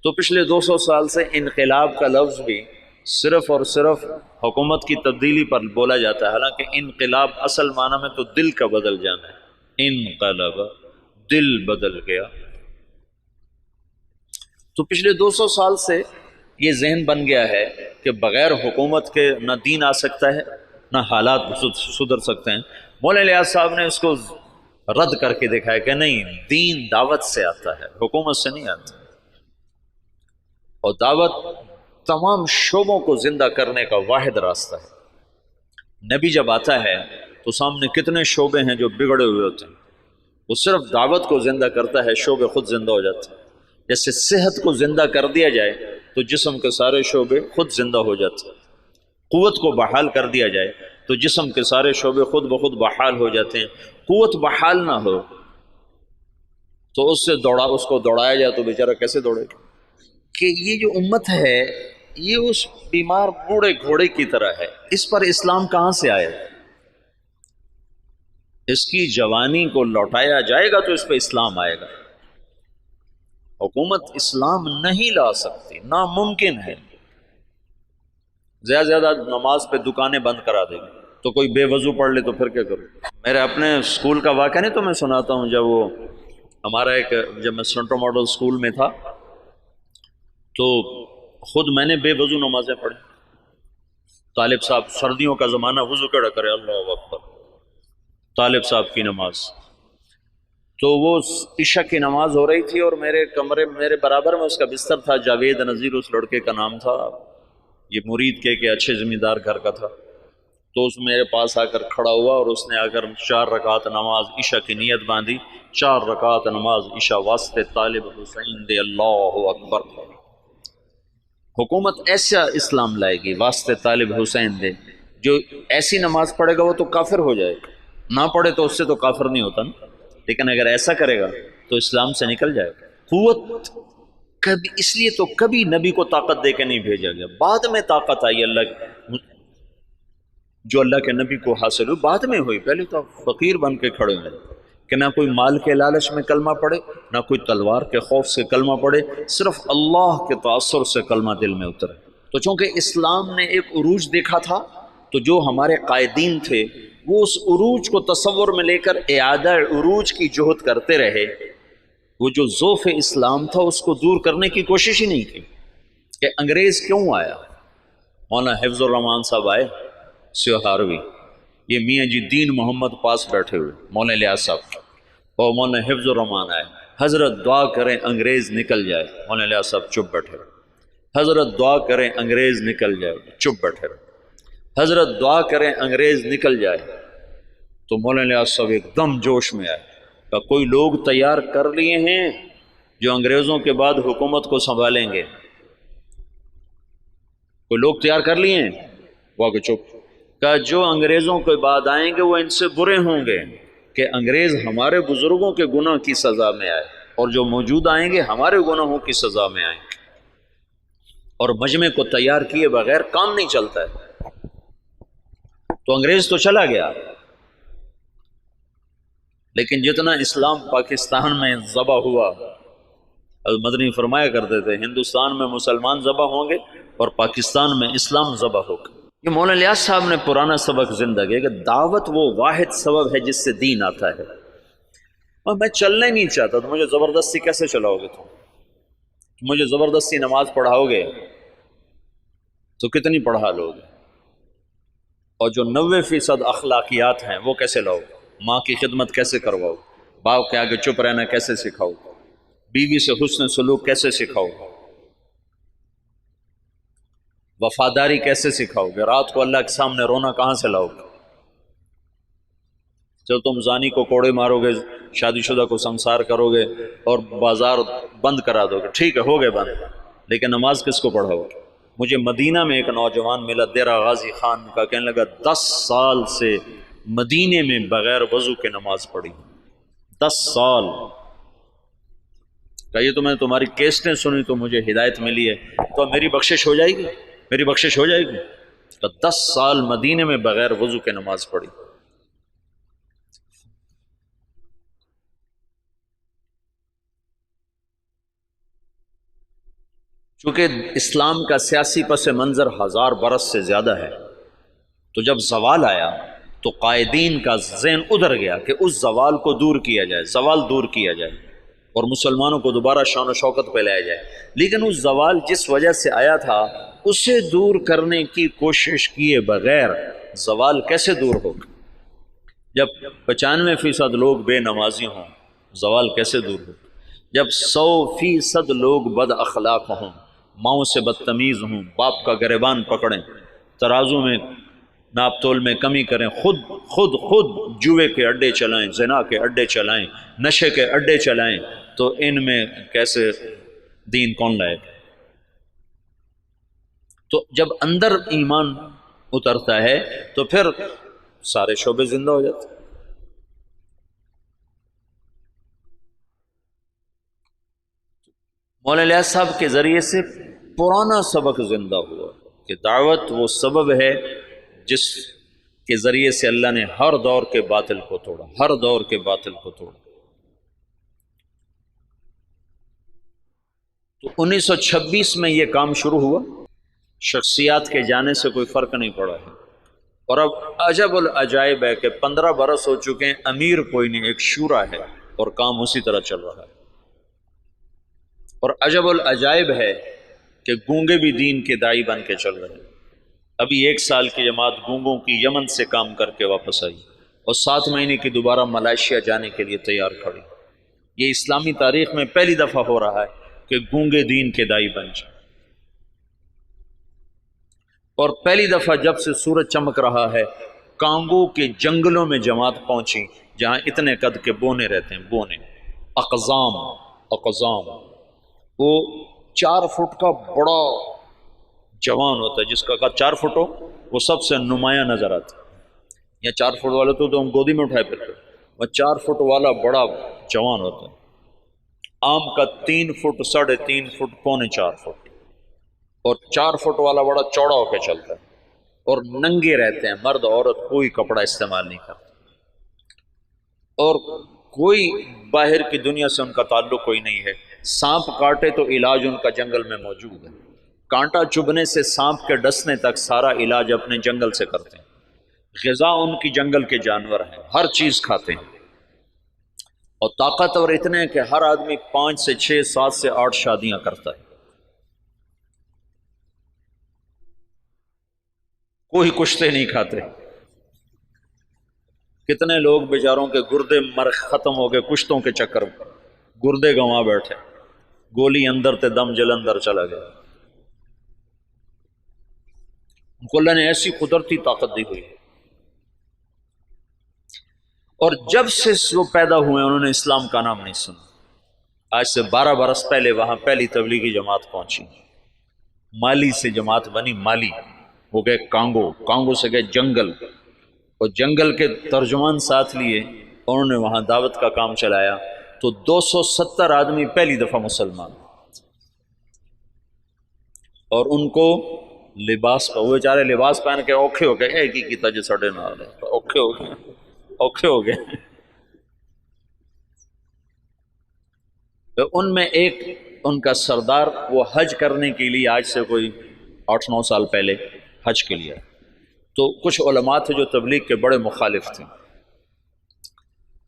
تو پچھلے 200 سال سے انقلاب کا لفظ بھی صرف اور صرف حکومت کی تبدیلی پر بولا جاتا ہے، حالانکہ انقلاب اصل معنی میں تو دل کا بدل جانا ہے۔ انقلب، دل بدل گیا۔ تو پچھلے 200 سال سے یہ ذہن بن گیا ہے کہ بغیر حکومت کے نہ دین آ سکتا ہے نہ حالات سدھر سکتے ہیں۔ مولانا الیاس صاحب نے اس کو رد کر کے دکھایا کہ نہیں، دین دعوت سے آتا ہے، حکومت سے نہیں آتا، اور دعوت تمام شعبوں کو زندہ کرنے کا واحد راستہ ہے۔ نبی جب آتا ہے تو سامنے کتنے شعبے ہیں جو بگڑے ہوئے ہوتے ہیں، وہ صرف دعوت کو زندہ کرتا ہے، شعبے خود زندہ ہو جاتے ہیں۔ جیسے صحت کو زندہ کر دیا جائے تو جسم کے سارے شعبے خود زندہ ہو جاتے ہیں، قوت کو بحال کر دیا جائے تو جسم کے سارے شعبے خود بخود بحال ہو جاتے ہیں۔ قوت بحال نہ ہو تو اس کو دوڑایا جائے تو بیچارہ کیسے دوڑے گا؟ کہ یہ جو امت ہے یہ اس بیمار بوڑھے گھوڑے کی طرح ہے، اس پر اسلام کہاں سے آئے؟ اس کی جوانی کو لوٹایا جائے گا تو اس پہ اسلام آئے گا۔ حکومت اسلام نہیں لا سکتی، ناممکن ہے۔ زیادہ زیادہ نماز پہ دکانیں بند کرا دے گی، تو کوئی بے وضو پڑھ لے تو پھر کیا کرو؟ میرے اپنے اسکول کا واقعہ نہیں تو میں سناتا ہوں، جب میں سنٹر ماڈل اسکول میں تھا تو خود میں نے بے وضو نمازیں پڑھی. طالب صاحب سردیوں کا زمانہ وضو کیڑا کرے, اللہ اکبر. طالب صاحب کی نماز, تو وہ عشاء کی نماز ہو رہی تھی اور میرے کمرے میرے برابر میں اس کا بستر تھا. جاوید نذیر اس لڑکے کا نام تھا, یہ مرید کے اچھے زمیندار گھر کا تھا. تو اس میرے پاس آ کر کھڑا ہوا اور اس نے آ کر 4 رکعت نماز عشاء کی نیت باندھی. 4 رکعت نماز عشاء واسطے طالب حسین دے, اللہ اکبر. حکومت ایسا اسلام لائے گی واسطے طالب حسین دے, جو ایسی نماز پڑھے گا وہ تو کافر ہو جائے گا, نہ پڑھے تو اس سے تو کافر نہیں ہوتا نا, لیکن اگر ایسا کرے گا تو اسلام سے نکل جائے گا. قوت کبھی, اس لیے تو کبھی نبی کو طاقت دے کے نہیں بھیجا گیا, بعد میں طاقت آئی اللہ جو اللہ کے نبی کو حاصل ہوئی بعد میں ہوئی. پہلے تو فقیر بن کے کھڑے ہوئے کہ نہ کوئی مال کے لالچ میں کلمہ پڑھے, نہ کوئی تلوار کے خوف سے کلمہ پڑھے, صرف اللہ کے تاثر سے کلمہ دل میں اترے. تو چونکہ اسلام نے ایک عروج دیکھا تھا, تو جو ہمارے قائدین تھے وہ اس عروج کو تصور میں لے کر اعادہ عروج کی جہد کرتے رہے. وہ جو ذوف اسلام تھا اس کو دور کرنے کی کوشش ہی نہیں کی کہ انگریز کیوں آیا. مولانا حفظ الرحمان صاحب آئے سیوہاروی, یہ میاں جی دین محمد پاس بیٹھے ہوئے, مولانا الیاس صاحب, اور مولانا حفظ الرحمان آئے. حضرت دعا کریں انگریز نکل جائے. مولانا الیاس صاحب چپ بیٹھے. حضرت دعا کریں انگریز نکل جائے, چپ بیٹھے. حضرت دعا کریں انگریز نکل جائے. تو مولانا الیاس صاحب ایک دم جوش میں آئے, کہ کوئی لوگ تیار کر لیے ہیں جو انگریزوں کے بعد حکومت کو سنبھالیں گے. کوئی لوگ تیار کر لیے ہیں. وہ کہ چپ. کہ جو انگریزوں کے بعد آئیں گے وہ ان سے برے ہوں گے کہ انگریز ہمارے بزرگوں کے گناہ کی سزا میں آئے, اور جو موجود آئیں گے ہمارے گناہوں کی سزا میں آئیں گے. اور مجمع کو تیار کیے بغیر کام نہیں چلتا ہے. تو انگریز تو چلا گیا, لیکن جتنا اسلام پاکستان میں ذبح ہوا, مدنی فرمایا کرتے تھے ہندوستان میں مسلمان ذبح ہوں گے اور پاکستان میں اسلام ذبح ہوگا. یہ مولانا الیاس صاحب نے پرانا سبق زندہ کیا کہ دعوت وہ واحد سبب ہے جس سے دین آتا ہے. اور میں چلنا ہی نہیں چاہتا, تو مجھے زبردستی کیسے چلاؤ گے؟ تم مجھے زبردستی نماز پڑھاؤ گے تو کتنی پڑھا لو گے؟ اور جو 90% اخلاقیات ہیں وہ کیسے لاؤ؟ ماں کی خدمت کیسے کرواؤ؟ باپ کے آگے چپ رہنا کیسے سکھاؤ؟ بیوی سے حسن سلوک کیسے سکھاؤ؟ وفاداری کیسے سکھاؤ گے؟ رات کو اللہ کے سامنے رونا کہاں سے لاؤ گے؟ جب تم زانی کو کوڑے مارو گے, شادی شدہ کو سنسار کرو گے اور بازار بند کرا دو گے, ٹھیک ہے ہو گئے بند, لیکن نماز کس کو پڑھاؤ گے؟ مجھے مدینہ میں ایک نوجوان ملا دیرہ غازی خان کا, کہنے لگا 10 سال سے مدینے میں بغیر وضو کے نماز پڑھی. 10 سال. کہیے تو میں تمہاری کیسٹیں سنی تو مجھے ہدایت ملی ہے, تو میری بخشش ہو جائے گی؟ میری بخشش ہو جائے گی؟ تو 10 سال مدینے میں بغیر وضو کے نماز پڑھی. چونکہ اسلام کا سیاسی پس منظر 1000 برس سے زیادہ ہے, تو جب زوال آیا تو قائدین کا ذہن ادھر گیا کہ اس زوال کو دور کیا جائے, زوال دور کیا جائے اور مسلمانوں کو دوبارہ شان و شوکت پہ لایا جائے. لیکن اس زوال جس وجہ سے آیا تھا اسے دور کرنے کی کوشش کیے بغیر زوال کیسے دور ہوگا؟ جب 95% لوگ بے نمازی ہوں زوال کیسے دور ہوگا؟ جب 100% لوگ بد اخلاق ہوں, ماؤں سے بدتمیز ہوں, باپ کا گریبان پکڑیں, ترازو میں ناپ تول میں کمی کریں, خود جوئے کے اڈے چلائیں, زنا کے اڈے چلائیں, نشے کے اڈے چلائیں, تو ان میں کیسے دین کون لائے گا؟ تو جب اندر ایمان اترتا ہے تو پھر سارے شعبے زندہ ہو جاتے. مولانا الیاس صاحب کے ذریعے سے پرانا سبق زندہ ہوا کہ دعوت وہ سبب ہے جس کے ذریعے سے اللہ نے ہر دور کے باطل کو توڑا, ہر دور کے باطل کو توڑا. تو 1926 میں یہ کام شروع ہوا, شخصیات کے جانے سے کوئی فرق نہیں پڑا ہے. اور اب عجب العجائب ہے کہ 15 برس ہو چکے ہیں, امیر کوئی نہیں, ایک شورا ہے اور کام اسی طرح چل رہا ہے. اور عجب العجائب ہے کہ گونگے بھی دین کے داعی بن کے چل رہے ہیں۔ ابھی 1 سال کی جماعت گونگوں کی یمن سے کام کر کے واپس آئی اور 7 مہینے کی دوبارہ ملائیشیا جانے کے لیے تیار کھڑی۔ یہ اسلامی تاریخ میں پہلی دفعہ ہو رہا ہے کہ گونگے دین کے داعی بن جائیں۔ اور پہلی دفعہ جب سے سورج چمک رہا ہے، کانگو کے جنگلوں میں جماعت پہنچی جہاں اتنے قد کے بونے رہتے ہیں، بونے، اقزام، وہ 4 فٹ کا بڑا جوان ہوتا ہے، جس کا قد 4 فٹ ہو وہ سب سے نمایاں نظر آتا ہے۔ یا 4 فٹ والے تو ہم گودی میں اٹھائے پھرتے، وہ 4 فٹ والا بڑا جوان ہوتا ہے۔ آم کا 3 فٹ، 3.5 فٹ، 3.25 فٹ، اور 4 فٹ والا بڑا چوڑا ہو کے چلتا ہے، اور ننگے رہتے ہیں، مرد عورت کوئی کپڑا استعمال نہیں کرتا، اور کوئی باہر کی دنیا سے ان کا تعلق کوئی نہیں ہے۔ سانپ کاٹے تو علاج ان کا جنگل میں موجود ہے، کانٹا چبھنے سے سانپ کے ڈسنے تک سارا علاج اپنے جنگل سے کرتے ہیں۔ غذا ان کی جنگل کے جانور ہیں، ہر چیز کھاتے ہیں، اور طاقتور اتنے ہیں کہ ہر آدمی 5 سے 6، 7 سے 8 شادیاں کرتا ہے، کوئی کشتے نہیں کھاتے۔ کتنے لوگ بیچاروں کے گردے مر ختم ہو گئے کشتوں کے چکر میں، گردے گنوا بیٹھے، گولی اندر تے دم جلندر چلا گیا۔ ان کو اللہ نے ایسی قدرتی طاقت دی ہوئی ہے، اور جب سے وہ پیدا ہوئے انہوں نے اسلام کا نام نہیں سنا۔ آج سے 12 برس پہلے وہاں پہلی تبلیغی جماعت پہنچی، مالی سے جماعت بنی، مالی ہو گئے کانگو، کانگو سے گئے جنگل، اور جنگل کے ترجمان ساتھ لیے، انہوں نے وہاں دعوت کا کام چلایا، تو 270 آدمی پہلی دفعہ مسلمان، اور ان کو لباس، وہ بیچارے لباس پہن کے اوکھے ہو گئے، ایک ہی کیتا جو سڑے نال ہے، اوکھے ہو گئے۔ تو ان میں ایک ان کا سردار، وہ حج کرنے کے لیے آج سے کوئی 8-9 سال پہلے حج کے لیے، تو کچھ علماء تھے جو تبلیغ کے بڑے مخالف تھے،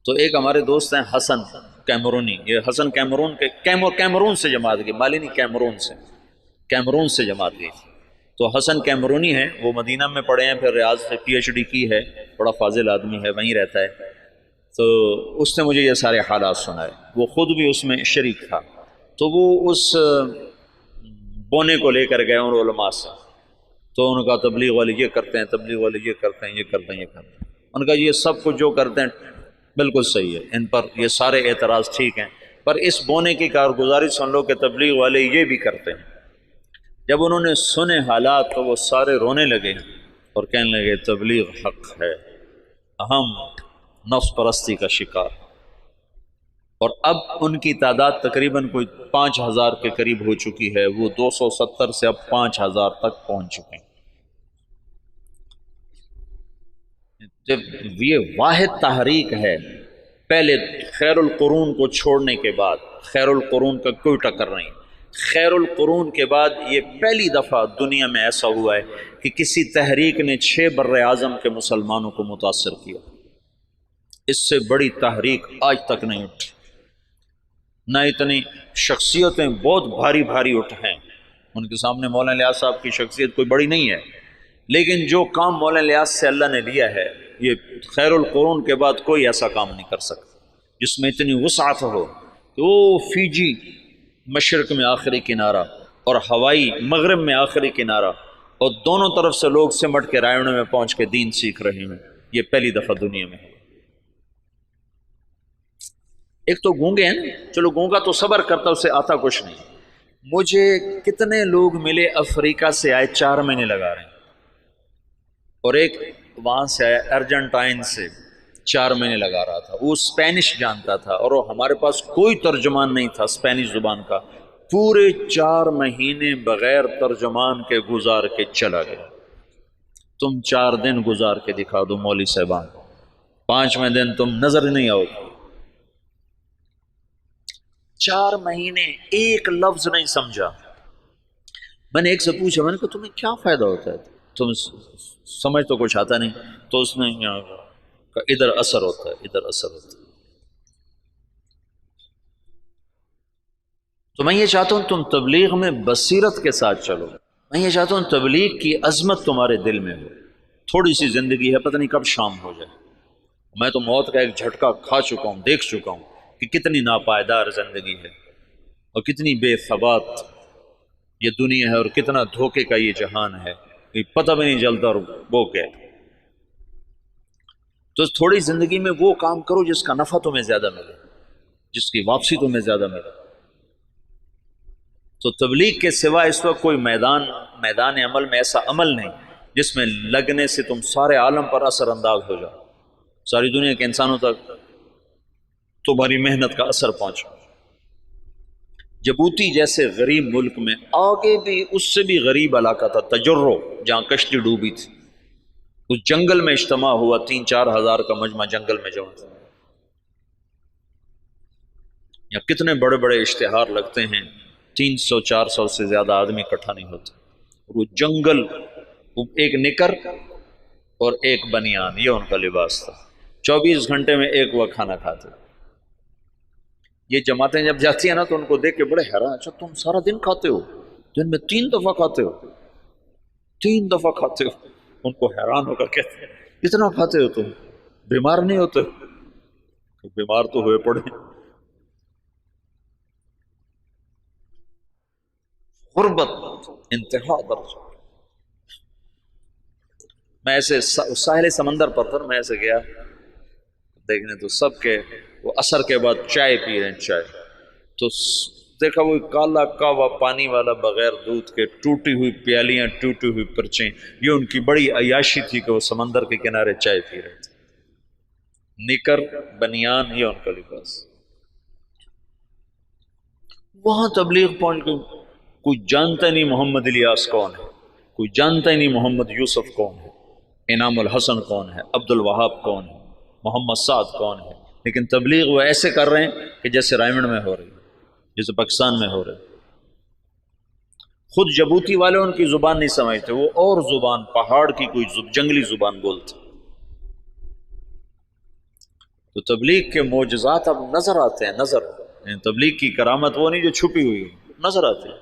تو ایک ہمارے دوست ہیں حسن کیمرونی، یہ حسن کیمرون کے کیمرون سے جماعت گئی، مالی نہیں، کیمرون سے جماعت گئی تھی۔ تو حسن کیمرونی ہے، وہ مدینہ میں پڑھے ہیں، پھر ریاض سے PhD کی ہے، بڑا فاضل آدمی ہے، وہیں رہتا ہے۔ تو اس نے مجھے یہ سارے حالات سنائے، وہ خود بھی اس میں شریک تھا، تو وہ اس بونے کو لے کر گئے ان علماء سے، تو ان کا تبلیغ والے یہ کرتے ہیں، تبلیغ والے یہ کرتے ہیں، یہ کرتے ہیں، یہ کرتے ہیں۔ ان کا یہ سب کچھ جو کرتے ہیں بالکل صحیح ہے، ان پر یہ سارے اعتراض ٹھیک ہیں، پر اس بونے کی کارگزاری سن لو کہ تبلیغ والے یہ بھی کرتے ہیں۔ جب انہوں نے سنے حالات تو وہ سارے رونے لگے اور کہنے لگے تبلیغ حق ہے، ہم نفس پرستی کا شکار، اور اب ان کی تعداد تقریباً کوئی 5000 کے قریب ہو چکی ہے، وہ 270 سے اب 5000 تک پہنچ چکے ہیں۔ جب یہ واحد تحریک ہے، پہلے خیر القرون کو چھوڑنے کے بعد، خیر القرون کا کوئی ٹکر نہیں، خیر القرون کے بعد یہ پہلی دفعہ دنیا میں ایسا ہوا ہے کہ کسی تحریک نے 6 بر اعظم کے مسلمانوں کو متاثر کیا۔ اس سے بڑی تحریک آج تک نہیں اٹھی، نہ اتنی شخصیتیں بہت بھاری بھاری اٹھ ہیں، ان کے سامنے مولانا الیاس صاحب کی شخصیت کوئی بڑی نہیں ہے، لیکن جو کام مولانا الیاس سے اللہ نے لیا ہے، یہ خیر القرون کے بعد کوئی ایسا کام نہیں کر سکتا جس میں اتنی وسعت ہو کہ وہ فیجی مشرق میں آخری کنارہ اور ہوائی مغرب میں آخری کنارہ، اور دونوں طرف سے لوگ سمٹ کے رائے میں پہنچ کے دین سیکھ رہے ہیں، یہ پہلی دفعہ دنیا میں ہے۔ ایک تو گونگے ہیں نا، چلو گونگا تو صبر کرتا، اسے آتا کچھ نہیں۔ مجھے کتنے لوگ ملے افریقہ سے آئے، 4 مہینے لگا رہے ہیں، اور ایک وہاں سے آیا ارجنٹائن سے 4 مہینے لگا رہا تھا، وہ اسپینش جانتا تھا، اور ہمارے پاس کوئی ترجمان نہیں تھا اسپینش زبان کا، پورے 4 مہینے بغیر ترجمان کے گزار کے چلا گیا۔ تم 4 دن گزار کے دکھا دو مولوی صاحبان، 5ویں دن تم نظر نہیں آؤ۔ 4 مہینے ایک لفظ نہیں سمجھا۔ میں نے ایک سے پوچھا، میں نے کہا تمہیں کیا فائدہ ہوتا ہے، تم سمجھ تو کچھ آتا نہیں، تو اس نے کہا ادھر اثر ہوتا ہے، ادھر اثر ہوتا ہے۔ تو میں یہ چاہتا ہوں تم تبلیغ میں بصیرت کے ساتھ چلو، میں یہ چاہتا ہوں تبلیغ کی عظمت تمہارے دل میں ہو۔ تھوڑی سی زندگی ہے، پتہ نہیں کب شام ہو جائے۔ میں تو موت کا ایک جھٹکا کھا چکا ہوں، دیکھ چکا ہوں کہ کتنی ناپائیدار زندگی ہے اور کتنی بے ثبات یہ دنیا ہے، اور کتنا دھوکے کا یہ جہان ہے کہ پتہ بھی نہیں چلتا اور وہ کیا۔ تو تھوڑی زندگی میں وہ کام کرو جس کا نفع تمہیں زیادہ ملے، جس کی واپسی تمہیں زیادہ ملے۔ تو تبلیغ کے سوا اس وقت کوئی میدان عمل میں ایسا عمل نہیں جس میں لگنے سے تم سارے عالم پر اثر انداز ہو جاؤ، ساری دنیا کے انسانوں تک تمہاری محنت کا اثر پہنچا۔ جبوتی جیسے غریب ملک میں آگے بھی اس سے بھی غریب علاقہ تھا تجرو، جہاں کشتی ڈوبی تھی، اس جنگل میں اجتماع ہوا، 3-4 ہزار کا مجمع جنگل میں جمع تھا۔ یا کتنے بڑے بڑے اشتہار لگتے ہیں، 300-400 سے زیادہ آدمی اکٹھا نہیں ہوتے، اور وہ جنگل، وہ ایک نکر اور ایک بنیان، یہ ان کا لباس تھا۔ 24 گھنٹے میں ایک وقت کھانا کھاتے۔ یہ جماعتیں جب جاتی ہیں نا تو ان کو دیکھ کے بڑے حیران، اچھا تم سارا دن کھاتے ہو، دن میں 3 دفعہ کھاتے ہو، 3 دفعہ کھاتے ہو۔ ان کو حیران ہو کر کہتے ہیں اتنا کھاتے ہو تم، بیمار نہیں ہوتے؟ بیمار تو ہوئے پڑے۔ غربت انتہا درجہ۔ میں ایسے ساحل سمندر پر تھا، میں ایسے گیا دیکھنے، تو سب کے وہ عصر کے بعد چائے پی رہے ہیں، چائے تو دیکھا وہ کالا کاوا پانی والا بغیر دودھ کے، ٹوٹی ہوئی پیالیاں، ٹوٹی ہوئی پرچیں، یہ ان کی بڑی عیاشی تھی کہ وہ سمندر کے کنارے چائے پی رہے تھے۔ نکر بنیان یہ ان کا لباس۔ وہاں تبلیغ پہنچ گئی، کوئی جانتا نہیں محمد الیاس کون ہے، کوئی جانتا ہی نہیں محمد یوسف کون ہے، انعام الحسن کون ہے، عبد الوہاب کون ہے، محمد سعد کون ہے، لیکن تبلیغ وہ ایسے کر رہے ہیں کہ جیسے رائمنڈ میں ہو رہی ہے، جیسے پاکستان میں ہو رہے۔ خود جبوتی والے ان کی زبان نہیں سمجھتے، وہ اور زبان، پہاڑ کی کوئی جنگلی زبان بولتے۔ تو تبلیغ کے معجزات اب نظر آتے ہیں، نظر، یعنی تبلیغ کی کرامت وہ نہیں جو چھپی ہوئی، نظر آتے ہیں۔